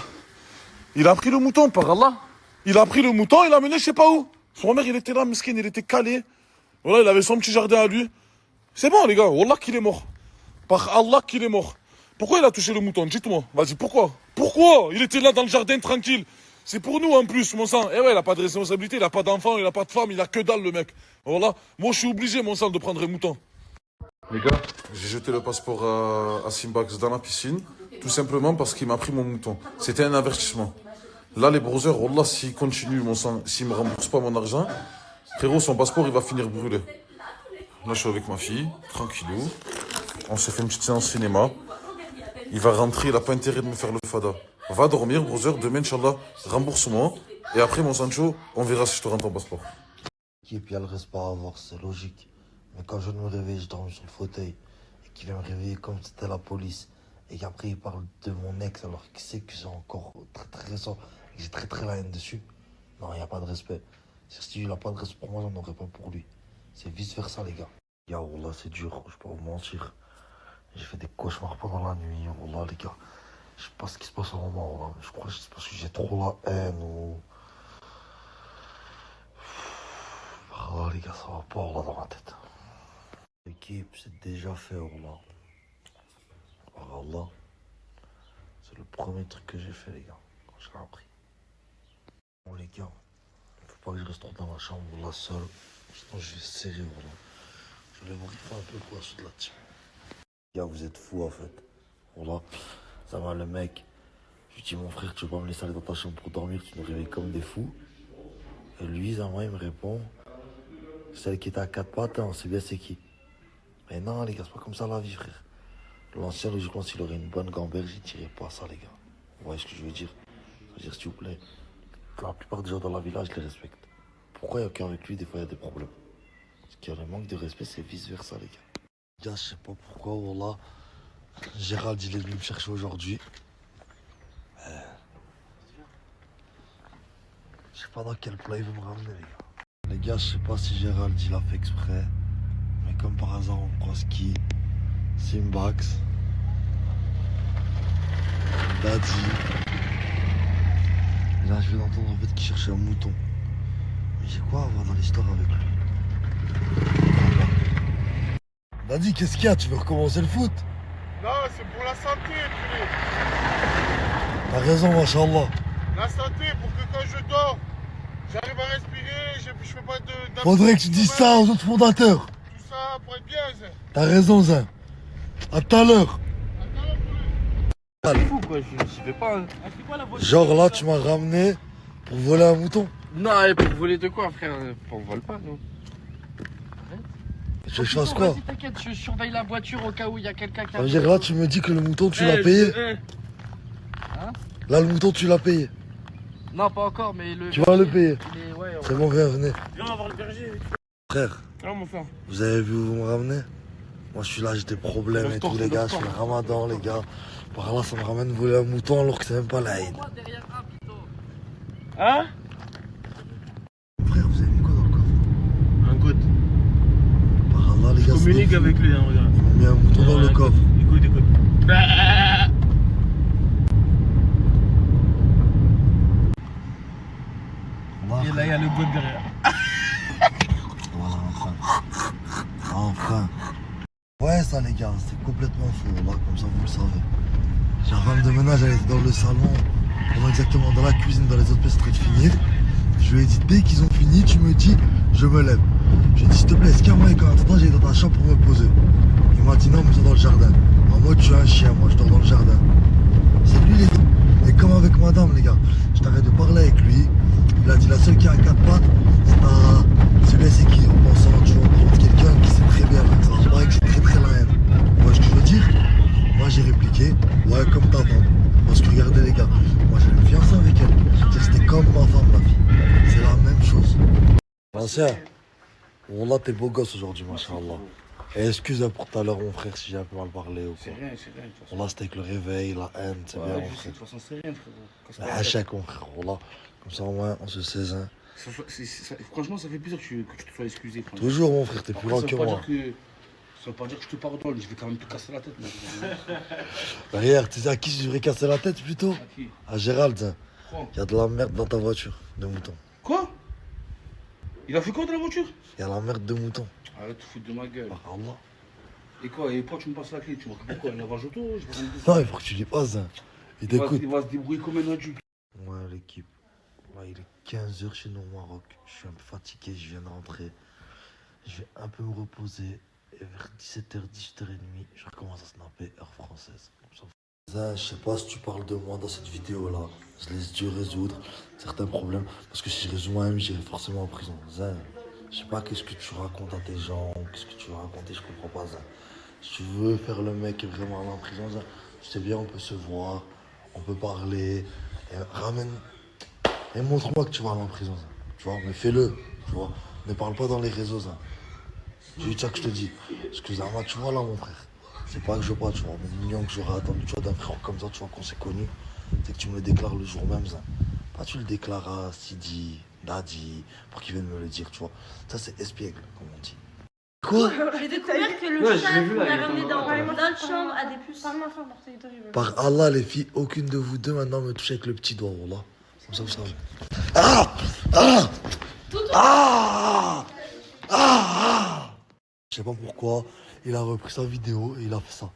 B: Il a pris le mouton, par Allah. Il a pris le mouton, il l'a mené je sais pas où. Son mère, il était là, mesquine, il était calé. Voilà, il avait son petit jardin à lui. C'est bon, les gars, wallah qu'il est mort. Par Allah qu'il est mort. Pourquoi il a touché le mouton? Dites-moi. Vas-y, pourquoi? Pourquoi? Il était là dans le jardin, tranquille. C'est pour nous, en plus, mon sang. Eh ouais, il a pas de responsabilité, il a pas d'enfant, il a pas de femme, il a que dalle, le mec. Voilà. Moi, je suis obligé, mon sang, de prendre un mouton. Les gars, j'ai jeté le passeport à Simbax dans la piscine, tout simplement parce qu'il m'a pris mon mouton. C'était un avertissement. Là, les browsers, wallah, s'ils continuent, mon sang, s'ils me remboursent pas mon argent, frérot, son passeport, il va finir brûlé. Là, je suis avec ma fille, tranquillou. On s'est fait une petite séance cinéma. Il va rentrer, il n'a pas intérêt de me faire le fada. Va dormir, browser, demain, Inch'Allah, rembourse-moi. Et après, mon Sancho, on verra si je te rends ton passeport.
H: Et puis il y a le respect à avoir, c'est logique. Mais quand je me réveille, je dormais sur le fauteuil. Et qu'il vient me réveiller comme si c'était la police. Et qu'après il parle de mon ex alors qu'il sait que c'est encore très très récent. Et que j'ai très très la haine dessus. Non, il n'y a pas de respect. Si il n'a pas de respect pour moi, j'en aurais pas pour lui. C'est vice versa, les gars. Ya wallah, c'est dur, je peux pas vous mentir. J'ai fait des cauchemars pendant la nuit, wallah, les gars. Je sais pas ce qui se passe en moment, wallah. Je crois que c'est parce que j'ai trop la haine ou. Wallah, les gars, ça va pas, wallah, dans ma tête. L'équipe, c'est déjà fait, wallah. Wallah. C'est le premier truc que j'ai fait, les gars, quand j'ai appris. Bon, les gars, faut pas que je reste trop dans ma chambre, là, seul. Sinon, je vais serrer, wallah. Je vais vous griffer un peu pour la suite de la team. Les gars, vous êtes fous, en fait. Voilà. Ça va, le mec. Je lui dis, mon frère, tu veux pas me laisser aller dans ta chambre pour dormir, tu nous réveilles comme des fous. Et lui, Zama, il me répond, celle qui était à 4 pattes, on sait bien c'est qui. Mais non, les gars, c'est pas comme ça la vie, frère. L'ancien, logiquement, s'il aurait une bonne gamberge, il tirait pas ça, les gars. Vous voyez ce que je veux dire? Ça veut dire, s'il vous plaît, la plupart des gens dans la village, je les respecte. Pourquoi il y a qu'avec lui, des fois, il y a des problèmes? Parce qu'il y a le manque de respect, c'est vice versa, les gars. Les gars, je sais pas pourquoi, wallah. Gérald, il est venu me chercher aujourd'hui. Je sais pas dans quel plat il veut me ramener, les gars. Les gars, je sais pas si Gérald, il a fait exprès. Mais comme par hasard, on croise qui? Simbax. Dadji. Et là, je viens d'entendre en fait qu'il cherchait un mouton. Mais j'ai quoi à voir dans l'histoire avec lui? Dadji, qu'est-ce qu'il y a? Tu veux recommencer le foot?
E: Non, c'est pour la santé, poulet.
H: T'as raison, machallah.
E: La santé, pour que quand je dors, j'arrive à respirer, je fais pas de...
H: Faudrait que tu dises ça aux autres fondateurs.
E: Tout ça pour être bien, Zin.
H: T'as raison, Zin. À tout à l'heure.
J: C'est fou, quoi, je fais pas.
H: Genre là, tu m'as ramené pour voler un mouton.
J: Non, et pour voler de quoi, frère? On vole pas, nous.
H: Tu veux que je fasse quoi?
J: Vas-y, t'inquiète, je surveille la voiture au cas où il y a quelqu'un qui
H: Ça veut dire là, tu me dis que le mouton, tu l'as payé?
J: Hein?
H: Là, le mouton, tu l'as payé.
J: Non, pas encore, mais le...
H: Tu vas le payer.
J: Ouais,
H: C'est bon, viens, venez.
J: Viens, on va voir le berger.
H: Frère,
J: Ah, mon frère.
H: vous avez vu où vous me ramenez? Moi, je suis là, j'ai des problèmes et tout, les gars. Je suis le ramadan, les gars. Par là, ça me ramène voler un mouton alors que c'est même pas l'Aïd.
J: Hein?
H: Frère, vous avez mis quoi dans le coffre?
A: Un goût.
H: Par là, les gars,
A: Communique avec lui, hein, regarde.
H: ils m'ont mis un mouton dans le coffre.
A: Écoute, écoute. Et là, il y a le goût derrière.
H: Voilà, enfin. Enfin. ça les gars, c'est complètement faux, là, comme ça vous le savez. J'ai la femme de ménage, elle était dans le salon, pendant exactement dans la cuisine, dans les autres pièces, en train de finir. Je lui ai dit, dès qu'ils ont fini, tu me dis, je me lève. J'ai dit, s'il te plaît, escale-moi et quand attends, j'allais dans ta chambre pour me poser. Il m'a dit, non, mais c'est dans le jardin. En mode, je suis un chien, moi, je dors dans le jardin. C'est lui, les gars. Et comme avec madame, les gars, je t'arrête de parler avec lui. Il a dit, la seule qui a 4 pattes, c'est qui en pensant, tu vois, par contre, quelqu'un qui sait très bien, là, que ça se paraît que c'est très très la haine. Vous voyez ce que je veux dire? Moi, j'ai répliqué, ouais, comme ta femme. Parce que regardez, les gars, moi, j'allais me fiancer avec elle. C'est-à-dire que c'était comme ma femme, la fille. C'est la même chose. Ancien, Wallah, t'es beau gosse aujourd'hui, machallah. Et excuse pour tout à l'heure, mon frère, si j'ai un peu mal parlé ou quoi.
E: C'est rien, c'est rien.
H: Wallah, c'était avec le réveil, la haine, c'est bien, mon
E: De
H: frère.
E: toute façon, c'est rien, frérot.
H: Mais à chaque, mon frère, Wallah. Comme ça, au moins, on se sait, hein.
E: Franchement, ça fait plaisir que tu te sois excusé. franchement.
H: Toujours, mon frère, t'es plus
E: Après,
H: grand que moi.
E: Ça veut pas dire que je te pardonne, je vais quand même te casser la tête.
H: Derrière, tu sais à qui je devrais casser la tête plutôt?
E: À qui?
H: À Gérald, hein.
E: Quoi?
H: Il y a de la merde dans ta voiture, de mouton.
E: Quoi? Il a fait quoi dans la voiture?
H: Il y a la merde de mouton.
E: Arrête de foutre de ma gueule.
H: Par Allah.
E: Et quoi? Et pourquoi tu me passes la clé? Tu m'as fait quoi? Un lavage auto? Je vais prendre
H: Non, il faut que tu lui passes, hein. Il t'écoute.
E: Il va se débrouiller comme un adulte.
H: Ouais, l'équipe. Là, il est 15h chez nous au Maroc. Je suis un peu fatigué, je viens de rentrer. Je vais un peu me reposer. Et vers 17h, 18h30, je recommence à snapper heure française. Je sais pas si tu parles de moi dans cette vidéo-là. Je laisse Dieu résoudre certains problèmes. Parce que si je résous moi-même, j'irai forcément en prison. Zin, je sais pas qu'est-ce que tu racontes à tes gens, qu'est-ce que tu veux raconter, je comprends pas, Zin. Si tu veux faire le mec vraiment en prison, Zin, je sais bien, on peut se voir, on peut parler. Et ramène. Et montre-moi que tu vas aller en prison, Zin. Tu vois, mais fais-le, tu vois. Ne parle pas dans les réseaux, Zin. J'ai eu ça que je te dis. Excuse-moi, tu vois là, mon frère. C'est pas que je veux pas, tu vois. Mais mignon que j'aurais attendu, tu vois, d'un frère comme ça, tu vois, qu'on s'est connu. C'est que tu me le déclares le jour même, ça. Pas tu le déclares à Sidi, Dadi, pour qu'il vienne me le dire, tu vois. Ça, c'est espiègle, comme on dit. Quoi?
G: J'ai découvert que le chat qu'on a ramené dans notre chambre a des puces.
H: Par Allah, les filles, aucune de vous deux maintenant me touche avec le petit doigt, voilà. Comme ça, vous savez. Ah! Ah! Ah! Ah! Je sais pas pourquoi, il a repris sa vidéo et il a fait ça.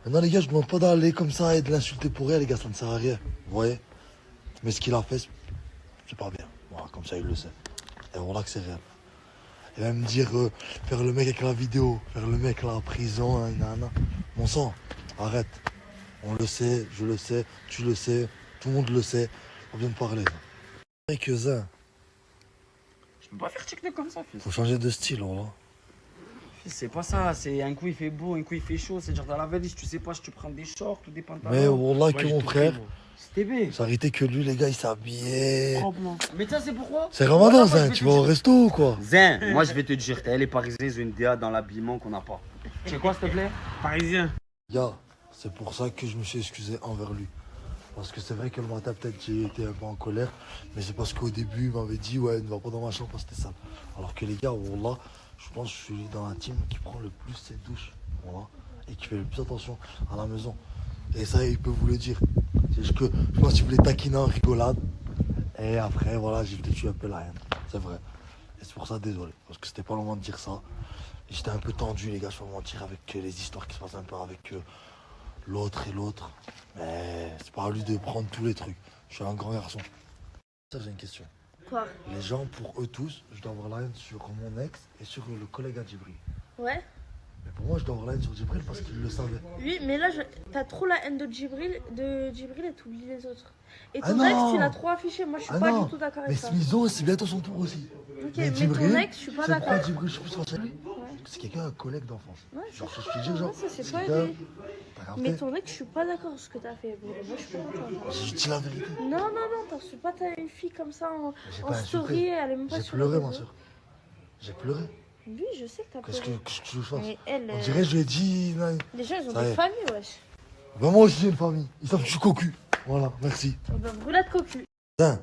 H: Maintenant les gars, je demande pas d'aller comme ça et de l'insulter pour rien les gars, ça ne sert à rien. Vous voyez? Mais ce qu'il a fait, c'est pas bien. Voilà, comme ça il le sait. Et voilà que c'est réel. Il va me dire, faire le mec avec la vidéo, faire le mec là en prison, hein, nanana. Mon sang, arrête. On le sait, je le sais, tu le sais, tout le monde le sait. On vient de parler. Et que ça.
D: Je peux pas faire TikTok comme ça, fils.
H: Faut changer de style, voilà.
D: C'est pas ça, c'est un coup il fait beau, un coup il fait chaud, c'est genre dans la valise, tu sais pas si tu prends des shorts ou des pantalons.
H: Mais wallah que mon frère,
D: C'était
H: ça arrêtait que lui les gars il s'habillait.
D: Mais ça c'est pourquoi?
H: C'est Ramadan Zin, tu vas au resto ou quoi?
D: Zin, moi je vais te dire, t'as les Parisiens, ils ont une DA dans l'habillement qu'on n'a pas. Tu sais quoi s'il te plaît? Parisien.
H: Gars, c'est pour ça que je me suis excusé envers lui. Parce que c'est vrai que le matin peut-être j'ai été un peu en colère, mais c'est parce qu'au début il m'avait dit ouais ne va pas dans ma chambre parce que c'était sale. Alors que les gars, wallah, je pense que je suis dans la team qui prend le plus ses douches, voilà, et qui fait le plus attention à la maison. Et ça, il peut vous le dire. C'est juste que je pense qu'il voulait taquiner en rigolade. Et après, voilà, j'ai peut-être eu un peu la haine. C'est vrai. Et c'est pour ça, désolé. Parce que c'était pas le moment de dire ça. Et j'étais un peu tendu, les gars, je vais pas mentir, avec les histoires qui se passent un peu avec l'autre et l'autre. Mais c'est pas à lui de prendre tous les trucs. Je suis un grand garçon. Ça, j'ai une question.
G: Quoi?
H: Les gens, pour eux tous, je dois avoir la haine sur mon ex et sur le collègue à Djibril.
G: Ouais.
H: Mais pour moi, je dois avoir la haine sur Djibril parce qu'il le savait.
G: Oui, mais là, t'as trop la haine de Djibril et t'oublies les autres. Et
H: Ah
G: ton ex,
H: non.
G: tu l'as trop affiché. Moi, je suis
H: Ah
G: pas
H: non.
G: du tout d'accord
H: Mais
G: avec ça.
H: Smizo, c'est bientôt son tour aussi.
G: Ok, mais ton ex, je suis pas
H: c'est pourquoi
G: d'accord.
H: Djibril, je suis plus fâché avec lui. C'est quelqu'un, un collègue d'enfance.
G: Ouais,
H: Genre, je te dis, genre,
G: ça, c'est pas
H: quelqu'un,
G: lui.
H: t'as capté?
G: Mais ton ex, je suis pas d'accord avec ce que t'as fait. Moi, je suis pas d'accord.
H: Je dis la vérité.
G: Non, t'en suis pas. T'as une fille comme ça
H: J'ai
G: en
H: pas
G: story,
H: insulté.
G: elle est même pas
H: J'ai
G: sur
H: pleuré,
G: les
H: ma
G: réseaux.
H: soeur. J'ai pleuré.
G: Oui, je sais que t'as
H: Qu'est-ce
G: pleuré.
H: que tu veux que je fasse?
G: Mais elle.
H: On dirait, je lui ai dit. Non.
G: Les gens, ils ont
H: Ça y
G: des
H: est.
G: familles, wesh.
H: Ben, moi aussi, j'ai une famille. Ils savent que je suis cocu. Voilà, merci.
G: On va brûler de cocu.
H: Tiens,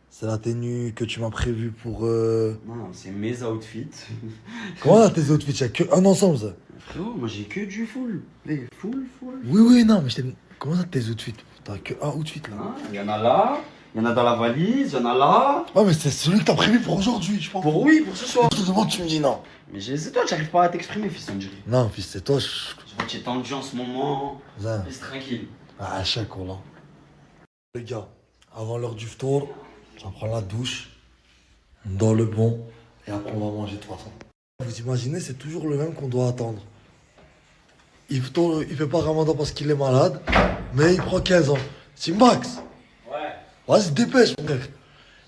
H: c'est la tenue que tu m'as prévue pour.
D: Non, c'est mes outfits.
H: Comment là, tes outfits? Il y a que un ensemble, ça?
D: Frérot, moi j'ai que du full. Les full.
H: Oui, non, mais je t'ai. Comment ça, tes outfits? T'as que un outfit là.
D: Il y en a là, Il y en a dans la valise, il y en a là.
H: Ouais, mais c'est celui que t'as prévu pour aujourd'hui, je pense.
D: Pour oui, pour ce soir.
H: Je te demande, tu me dis non.
D: Mais c'est toi, j'arrive pas à t'exprimer, fils, on dirait.
H: Non, fils, c'est toi,
D: Je vois que tu es tendu en ce moment.
H: Zin.
D: Reste tranquille.
H: Ah, chèque, là. Les gars, avant l'heure du ftour, on prend la douche, dans le bon, et après on va manger de toute façon. Vous imaginez, c'est toujours le même qu'on doit attendre. Il fait pas ramadan parce qu'il est malade, mais il prend 15 ans. Simbax.
A: Ouais.
H: Vas-y, dépêche, mon frère.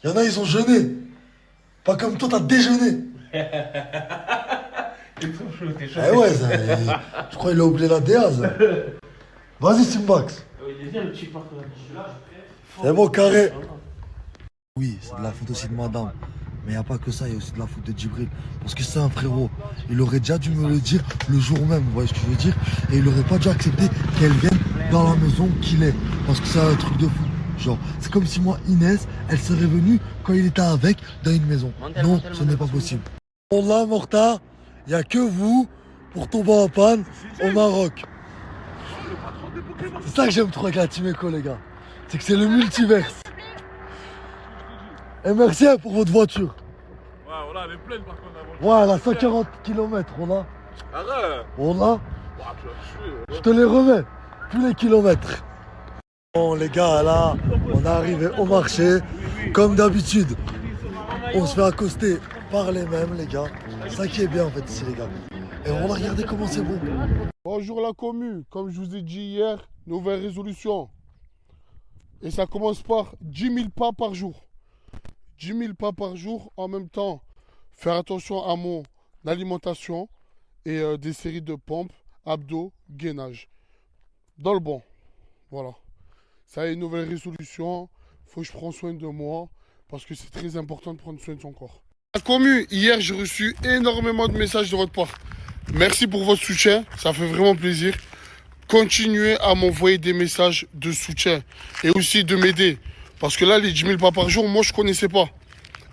H: Il y en a, ils ont jeûné. Pas comme toi, t'as déjeuné.
A: T'es trop chaud, t'es chaud.
H: Eh ouais, ça, je crois qu'il a oublié la déaz. Vas-y, Simbax.
A: Il est bien le petit parc là.
H: C'est bon, carré. Oui, c'est de la faute aussi de madame. Mais il n'y a pas que ça, il y a aussi de la faute de Djibril. Parce que c'est un frérot. Il aurait déjà dû me le dire le jour même, vous voyez ce que je veux dire. Et il aurait pas dû accepter qu'elle vienne dans la maison qu'il est. Parce que c'est un truc de fou. Genre, c'est comme si moi, Inès, elle serait venue quand il était avec dans une maison. Non, ce n'est pas possible. Bon là, Morta, il n'y a que vous pour tomber en panne au Maroc. C'est ça que j'aime trop avec la Team Eco, les gars. C'est que c'est le multiverse. Et merci pour votre voiture.
B: Ouais, voilà, elle est pleine par contre.
H: Ouais, elle a 140 km, on a.
B: Arrête.
H: On a.
B: Ouais, tu vas tuer.
H: Je te les remets. Tous les kilomètres. Bon, les gars, là, on est arrivé au marché. Comme d'habitude, on se fait accoster par les mêmes, les gars. C'est ça qui est bien, en fait, ici, les gars. Et on va regarder comment c'est bon.
E: Bonjour la commu, comme je vous ai dit hier, nouvelle résolution. Et ça commence par 10 000 pas par jour. 10 000 pas par jour, en même temps, faire attention à mon alimentation et des séries de pompes, abdos, gainage. Dans le bon, voilà. Ça y est, une nouvelle résolution, faut que je prenne soin de moi, parce que c'est très important de prendre soin de son corps. La commu, hier j'ai reçu énormément de messages de votre part. Merci pour votre soutien, ça fait vraiment plaisir. Continuez à m'envoyer des messages de soutien et aussi de m'aider. Parce que là, les 10 000 pas par jour, moi je ne connaissais pas.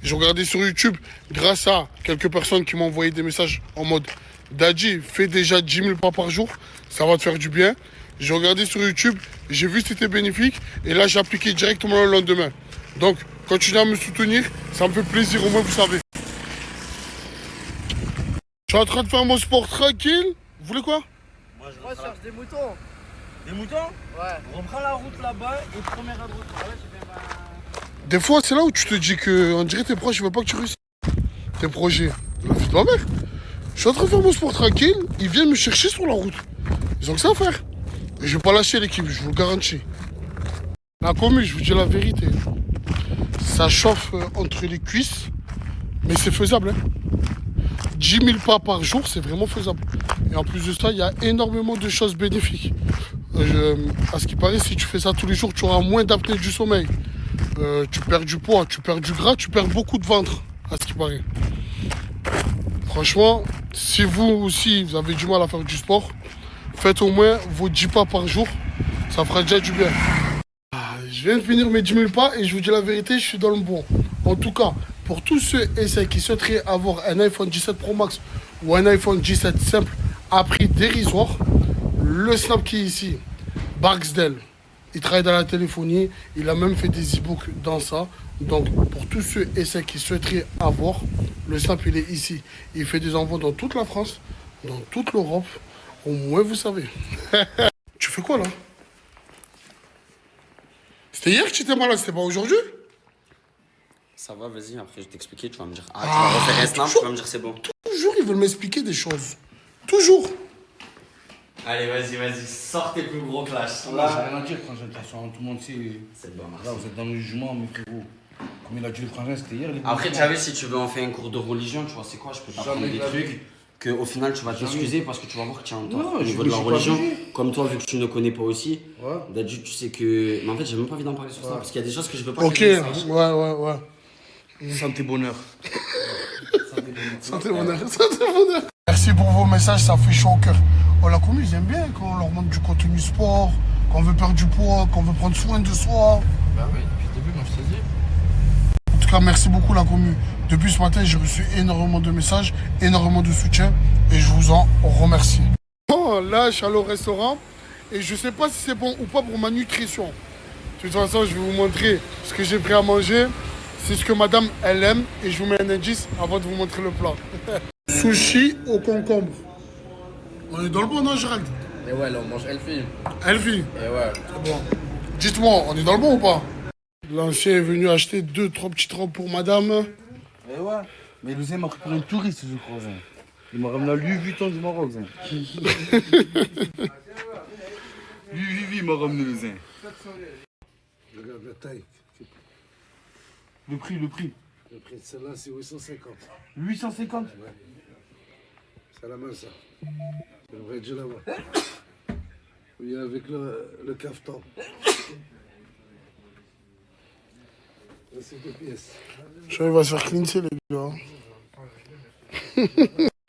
E: J'ai regardé sur YouTube grâce à quelques personnes qui m'ont envoyé des messages en mode Dadji, fais déjà 10 000 pas par jour, ça va te faire du bien. J'ai regardé sur YouTube, j'ai vu que c'était bénéfique et là j'ai appliqué directement le lendemain. Donc, continuez à me soutenir, ça me fait plaisir, au moins vous savez. Je suis en train de faire mon sport tranquille. Vous voulez quoi?
A: Moi, je cherche des moutons. Des moutons? Ouais. On prend la route là-bas et première à droite. Ah ouais, j'ai bien.
E: Des fois, c'est là où tu te dis que, on dirait tes proches, ils veulent pas que tu réussisses. Tes projets. La vie de ma mère. Je suis en train de faire mon sport tranquille. Ils viennent me chercher sur la route. Ils ont que ça à faire. Et je vais pas lâcher l'équipe, je vous le garantis. La commune, je vous dis la vérité. Ça chauffe entre les cuisses. Mais c'est faisable. Hein. 10 000 pas par jour, c'est vraiment faisable. Et en plus de ça, il y a énormément de choses bénéfiques. À ce qui paraît, si tu fais ça tous les jours, tu auras moins d'apnée du sommeil. Tu perds du poids, tu perds du gras, tu perds beaucoup de ventre, à ce qui paraît. Franchement, si vous aussi, vous avez du mal à faire du sport, faites au moins vos 10 pas par jour. Ça fera déjà du bien. Je viens de finir mes 10 000 pas et je vous dis la vérité, je suis dans le bon. En tout cas, pour tous ceux et celles qui souhaiteraient avoir un iPhone 17 Pro Max ou un iPhone 17 simple à prix dérisoire, le Snap qui est ici, Barksdale, il travaille dans la téléphonie, il a même fait des e-books dans ça. Donc pour tous ceux et celles qui souhaiteraient avoir, le Snap il est ici. Il fait des envois dans toute la France, dans toute l'Europe, au moins vous savez. Tu fais quoi là? C'était hier que tu étais malade, c'était pas aujourd'hui?
D: Ça va, vas-y, après je vais t'expliquer, tu vas me dire. Ah, tu vas refaire un snap, tu vas me dire c'est bon.
E: Toujours ils veulent m'expliquer des choses. Toujours.
D: Allez, vas-y, sors tes plus gros clashs.
E: Là, j'ai rien à dire, frangin, de toute façon, tout le monde sait.
D: C'est bon, merci.
E: Là, vous êtes dans le jugement, mes frérots. Comme il a dit le frangin, c'était hier.
D: Après, tu savais, si tu veux en faire un cours de religion, tu vois, c'est quoi? Je peux t'apprendre des trucs que au final tu vas t'excuser parce que tu vas voir que tu es en tort au niveau de la religion. Comme toi, vu que tu ne connais pas aussi, Dadji, tu sais que. Mais en fait, j'ai même pas envie d'en parler sur ça parce qu'il y a des choses que je veux pas.
E: Ok, ouais.
J: Santé bonheur.
E: Santé bonheur. Merci pour vos messages, ça fait chaud au cœur. Oh, la commu, ils aiment bien quand on leur montre du contenu sport, quand on veut perdre du poids, qu'on veut prendre soin de soi.
J: Bah oui, depuis le début, moi je te dis.
E: En tout cas, merci beaucoup la commu. Depuis ce matin, j'ai reçu énormément de messages, énormément de soutien et je vous en remercie. Bon, là, je suis allé au restaurant et je sais pas si c'est bon ou pas pour ma nutrition. toute façon, je vais vous montrer ce que j'ai pris à manger. C'est ce que madame, elle aime. Et je vous mets un indice avant de vous montrer le plat. Sushi au concombre. On est dans le bon, non, Gérald?
K: Et ouais, là, on mange Elfie.
E: Elfie?
K: Et ouais.
E: Bon. Dites-moi, on est dans le bon ou pas? L'ancien est venu acheter 2-3 petites robes pour madame.
K: Et ouais. Mais le Zin m'a pris pour un touriste, je crois. Zin. Il m'a ramené à Louis Vuitton du Maroc, Zin. Lui, il m'a ramené le Zin.
E: Regarde la taille.
K: Le prix.
E: Le prix de celle-là, c'est 850.
K: 850?
E: Ouais. C'est à la main, ça. C'est le vrai là-bas. Oui, avec le cafetan. Là, c'est 2 pièces. Je crois qu'il va se faire clincher, les gars.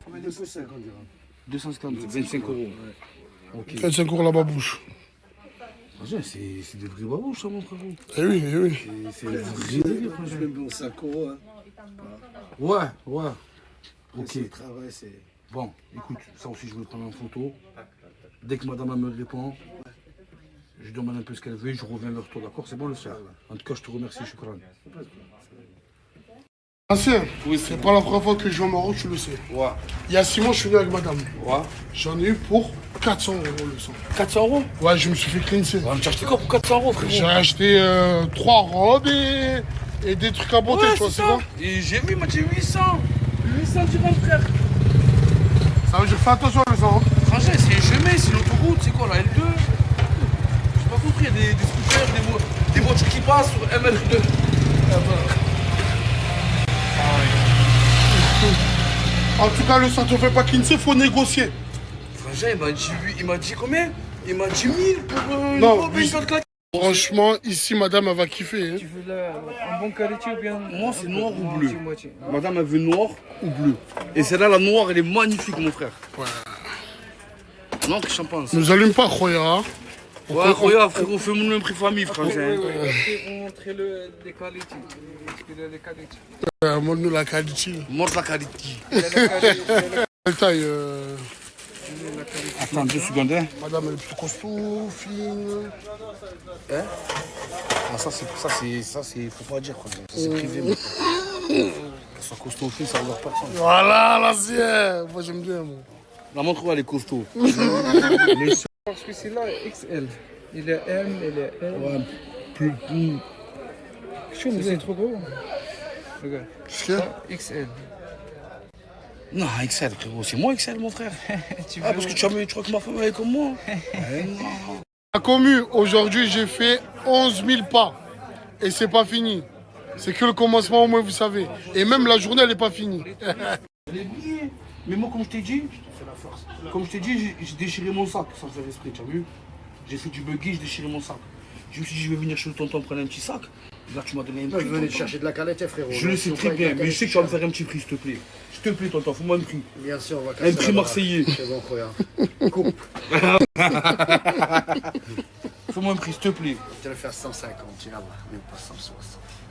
K: 250 dirhams. 250, 25 euros. Ouais. Okay.
E: 25 euros la babouche.
K: C'est des vrais babouches, ça, mon frérot.
E: Eh oui, eh oui.
K: C'est des vrais délires,
E: Je vais me 5 euros. Hein.
K: Ouais. Ok.
E: Le travail, c'est...
K: Bon, écoute, ça aussi, je vais le prendre en photo. Dès que madame elle me répond, je demande un peu ce qu'elle veut, je reviens vers toi, d'accord? C'est bon le soir. En tout cas, je te remercie, Choukran.
E: Ancien, c'est pas la première fois que je vais au Maroc, tu le sais.
K: Ouais.
E: Il y a 6 mois, je suis venu avec madame.
K: Ouais.
E: J'en ai eu pour 400 euros le sang.
K: 400 euros?
E: Ouais, je me suis fait clincher.
K: Ouais, mais tu as acheté quoi pour 400 euros, frérot?
E: J'ai acheté 3 robes et des trucs à beauté,
K: ouais,
E: tu vois, c'est
K: ça.
E: bon?
K: Et j'ai vu, il m'a dit 800. 800 dirhams, frère.
E: Ça veut dire fais attention les gens.
K: Frangin, c'est un chemin, c'est l'autoroute, c'est quoi la L2? J'ai pas compris, il y a des scooters, des voitures qui passent sur ML2.
E: En tout cas, le sang te fait pas clincher, faut négocier.
K: Frangin, il m'a dit combien? Il m'a dit 1000 pour une
E: Non,
K: robe et une claque.
E: Franchement, ici, madame, elle va kiffer. Hein.
L: Tu veux un bon qualité ou bien?
K: Moi, c'est noir ou bleu.
L: Moitié.
K: Madame, elle veut noir ou bleu. Et celle-là, la noire, elle est magnifique, mon frère.
E: Ouais.
K: Non, qu'est-ce que j'en pense?
E: Nous allume pas, Khoya. Hein.
K: Ouais, regarde, frérot, fais-moi le même prix famille, frangin.
L: On montre les qualités. Les qualités.
E: Montre-nous la qualité.
K: Montre la qualité.
E: Quelle taille
K: Attends 2 secondes, hein.
E: Madame, elle est plus costaud, fine.
K: Hein? Ah, ça, c'est. Faut pas dire, frangin. Ça, c'est privé, mais. Qu'elle soit costaud ou fine, ça regarde personne.
E: Voilà, l'ancien. Moi, j'aime bien, moi.
K: La montre, elle est costaud.
L: Parce que c'est là XL. Il est M, il est L.
K: Ouais, plus.
L: C'est trop gros. Regarde. XL.
K: Non, XL, frérot, c'est moi XL, mon frère. Parce que tu crois que ma femme est comme moi. Non.
E: La commu, aujourd'hui, j'ai fait 11 000 pas. Et c'est pas fini. C'est que le commencement, au moins, vous savez. Et même la journée, elle n'est pas finie.
K: Les billets. Mais moi, comme je t'ai dit, comme je t'ai dit, j'ai déchiré mon sac sans faire esprit, tu as vu? J'ai fait du buggy, j'ai déchiré mon sac. Je me suis dit, je vais venir chez le tonton prendre un petit sac. Là, tu m'as donné un prix.
D: Je venais chercher de la calette, frérot.
K: Je le sais très bien, mais je sais que tu vas me faire un petit prix, s'il te plaît. S'il te plaît, tonton, fais-moi un prix.
D: Bien sûr, on va
K: un prix marseillais.
D: C'est bon, regarde. Coupe.
K: Fais-moi un prix, s'il te plaît.
D: Je vais le faire 150, tu vas voir, même pas 160.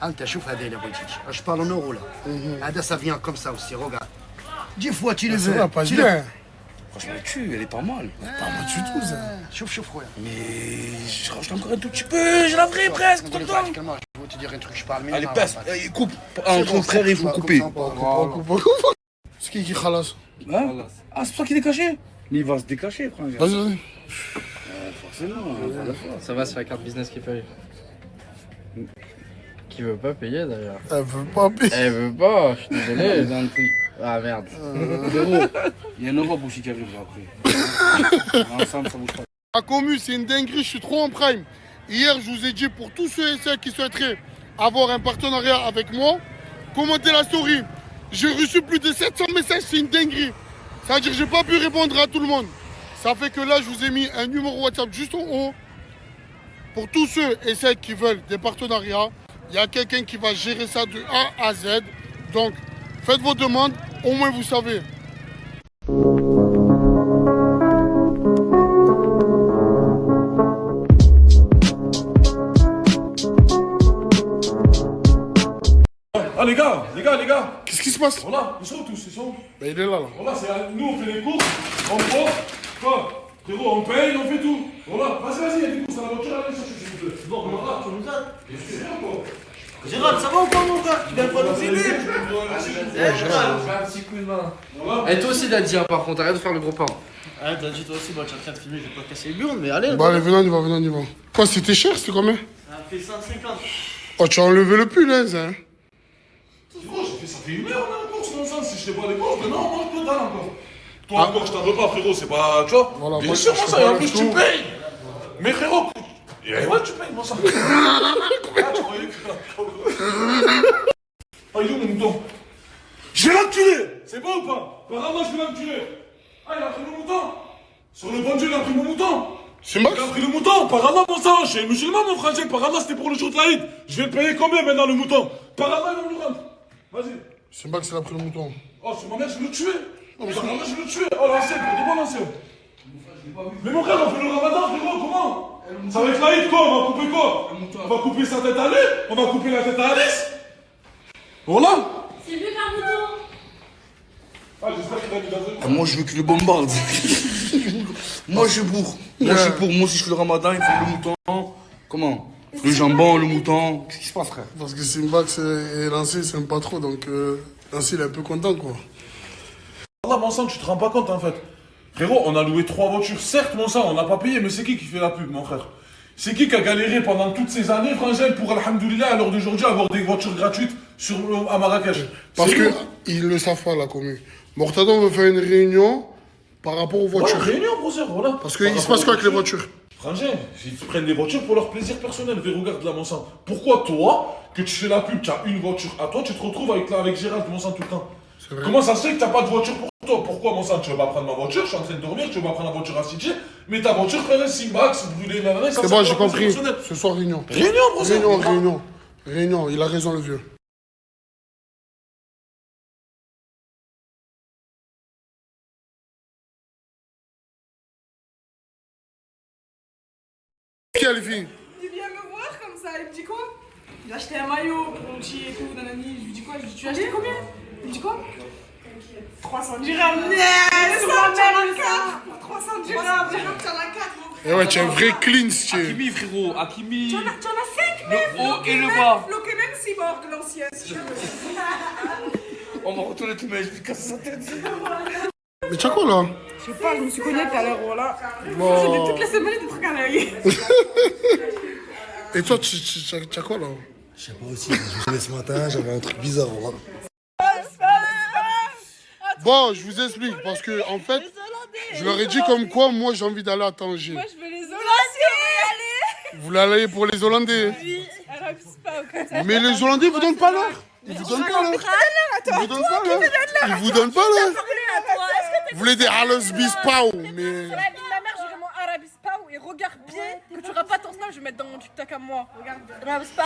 D: Anta, شوف هذا اللي بغيتي. Je parle en euros là. هذا ça vient comme ça aussi, regarde. 10 fois tu le veux.
E: Ça va pas bien.
K: Franchement, elle est pas mal.
E: Pas mal du tout, ça.
D: Chauffe, regarde.
K: Mais je range encore un tout petit peu, je laverai presque, tonton.
D: Je vais te dire un truc, je parle
K: Allez, passe, coupe. Entre mon frère, il faut couper.
E: C'est qui khalas?
K: Hein? Ah, c'est pour ça qu'il est caché? Mais il va se décacher, frère.
E: Vas-y.
K: Forcément.
L: Ça va, c'est la carte business qui paye. Qui veut pas payer d'ailleurs.
E: Elle veut pas payer.
L: Elle veut pas, je suis désolé. Dans le truc. Ah merde.
K: Frérot, il y a une Europe aussi qui arrivera après. Ensemble, ça bouge pas.
E: La commu, c'est une dinguerie, je suis trop en prime. Hier, je vous ai dit pour tous ceux et celles qui souhaiteraient avoir un partenariat avec moi, commentez la story. J'ai reçu plus de 700 messages, c'est une dinguerie. Ça veut dire que j'ai pas pu répondre à tout le monde. Ça fait que là, je vous ai mis un numéro WhatsApp juste en haut. Pour tous ceux et celles qui veulent des partenariats, il y a quelqu'un qui va gérer ça de A à Z. Donc, faites vos demandes, au moins vous savez.
B: Ah les gars.
E: Qu'est-ce qui se passe?
B: Voilà, ils sont tous, ils sont.
E: Ben, il est là.
B: Voilà, c'est nous on fait les courses, on prend quoi? Frérot, on paye, on fait tout. Voilà, vas-y, il y a des courses à la voiture, allez chercher s'il vous plaît.
A: Bon, Gérard, tu nous aides.
B: Bien sûr, quoi.
A: Gérard, ça va ou pas, mon gars? Tu viens pas nous aider?
L: Gérard, fais un petit coup de main. Et toi aussi, Daddy, par contre, arrête de faire le gros pain.
A: Ah, t'as dit toi aussi, bah, tu es en train de filmer, je vais pas casser les burnes, mais allez.
E: Bah, allez, venez, on y va. Quoi, c'était cher, c'était combien?
A: Ça fait 150.
E: Oh, tu as enlevé le pull, hein, ça.
B: Frérot, ça fait 1 heure, on est en course, mon sang. Si je t'ai pas les courses, mais non, mange total encore. Toi encore, je t'en veux pas, frérot, c'est pas. Tu vois?
E: Voilà,
B: bien
E: moi,
B: sûr,
E: je
B: mon
E: fais
B: sang, et
E: pas
B: en
E: le
B: plus, tu
E: tout.
B: payes. Mais frérot, ouais, tu payes, mon sang. Ah, tu croyais que. Ah, il est où mon mouton? Je vais l'enculer! C'est bon ou pas? Apparemment, je vais l'enculer. Ah, il a pris le mouton. Sur le bon Dieu, il a pris mon mouton.
E: C'est Max?
B: Il a pris le mouton. Par Allah, mon sang, je suis musulman, mon frangin. Par Allah, c'était pour le jour de l'Aïd. Je vais le payer combien maintenant, le mouton? Par Allah, il va nous rendre. Vas-y.
E: C'est Max, il a pris le mouton.
B: Oh, sur ma mère, je vais le tuer. Par Allah, je vais le tuer. Oh, l'ancien, pour de bon ancien. Mais mon frère, on fait le ramadan, frérot, comment? Ça va être l'Aïd, quoi? On va couper quoi? On va couper sa tête à lui. On va couper la tête à Alice. Voilà.
G: C'est mieux qu'un mouton.
B: Ah, j'espère qu'il a mis dans
K: Ah, moi, je veux que le bombarde. Moi, je suis pour. Moi, je suis pour. Moi, si je fais le ramadan, il faut le mouton. Comment? Le jambon, le mouton. Qu'est-ce qui se passe, frère?
E: Parce que Simbax et Lancé, c'est pas trop, donc Lancé, il est un peu content, quoi.
B: Allah, mon sang, tu te rends pas compte en fait. Frérot, on a loué 3 voitures, certes, mon sang, on n'a pas payé, mais c'est qui fait la pub, mon frère? C'est qui a galéré pendant toutes ces années, frangin, pour, alhamdoulilah, à l'heure d'aujourd'hui, avoir des voitures gratuites à Marrakech?
E: Parce
B: C'est
E: que
B: nous.
E: ils le savent pas, la commune. Mortadon veut faire une réunion par rapport aux voitures.
B: Voilà, réunion, brother, voilà.
E: Parce qu'il se passe quoi avec les voitures?
B: Frangin, ils prennent des voitures pour leur plaisir personnel. Mais regarde là, mon sang. Pourquoi toi, que tu fais la pub, tu as une voiture à toi, tu te retrouves avec Gérald, mon sang, tout le temps?
E: Vrai.
B: Comment ça se fait que tu n'as pas de voiture pour toi? Pourquoi, mon sang? Tu veux pas prendre ma voiture, je suis en train de dormir, tu veux pas prendre la voiture à CJ, mais ta voiture, frère, Simbax, brûlée, nanana, ça
E: C'est bon, j'ai compris. Ce soir, réunion.
B: Réunion, brother.
E: Réunion, il a raison, le vieux. Qui a les filles?
F: Il vient me voir comme ça, il me dit quoi? Il a acheté un maillot, Ponty et tout, nanani. Je lui dis quoi? Je lui dis, tu as acheté combien? Il me dit quoi? 300 dirhams. C'est ça, tu en as 4 pour 300 dirhams. Tu en as 4, mon frère.
E: Eh ouais, tu es un vrai clean, style.
K: Hakimi, frérot, Hakimi.
F: Tu en as 5 même.
K: Le haut et le bas.
F: Bloqué même 6 morts de l'ancienne, si je veux.
K: On va retourner tout, mais je vais casser sa tête.
E: Mais tu as quoi, là?
F: Je sais pas, je me suis connue tout à l'heure, voilà.
E: Bon.
F: J'ai vu toutes les semaines des trucs à l'œil.
E: Et toi, tu as quoi, là?
H: Je sais pas aussi, je me suis levé ce matin, j'avais un truc bizarre, voilà.
E: Bon, je vous explique, parce que, en fait, je leur ai dit comme quoi, moi, j'ai envie d'aller à Tanger.
F: Moi, je veux les Hollandais.
E: Vous voulez aller pour les Hollandais?
F: Oui, Arabes pas comme ça.
E: Mais les Hollandais, ils vous donnent pas l'heure. Ils vous donnent pas l'heure. Ils vous donnent pas l'heure. Ils vous donnent pas l'heure. Vous voulez des Halles Bispao, mais...
F: Sur la vie de ma mère, j'irai mon Arabispao et regarde bien que tu auras pas ton snap, je vais mettre dans mon TikTok à moi. Regarde bien. Arabispao.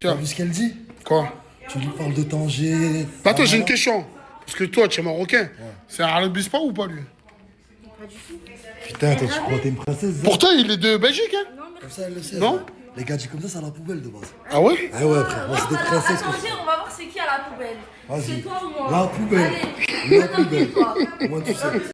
H: T'as vu ce qu'elle dit?
E: Quoi?
H: Tu lui parles de Tanger.
E: Attends, j'ai une question. Parce que toi, tu es marocain. C'est un Halles Bispao ou pas, lui?
H: Putain, toi, tu crois que t'es une princesse?
E: Pourtant, il est de Belgique, hein?
H: Comme ça, elle le sait.
E: Non?
H: Les gars dit comme ça, c'est à la poubelle de base.
E: Ah ouais?
H: Ah ouais, frère, moi, c'est des princesses.
G: Attends, on va voir c'est qui à la poubelle.
H: Vas-y.
G: C'est toi ou moi?
H: La poubelle.
G: Allez,
H: La poubelle.
G: toi.
H: Moi, tu sais.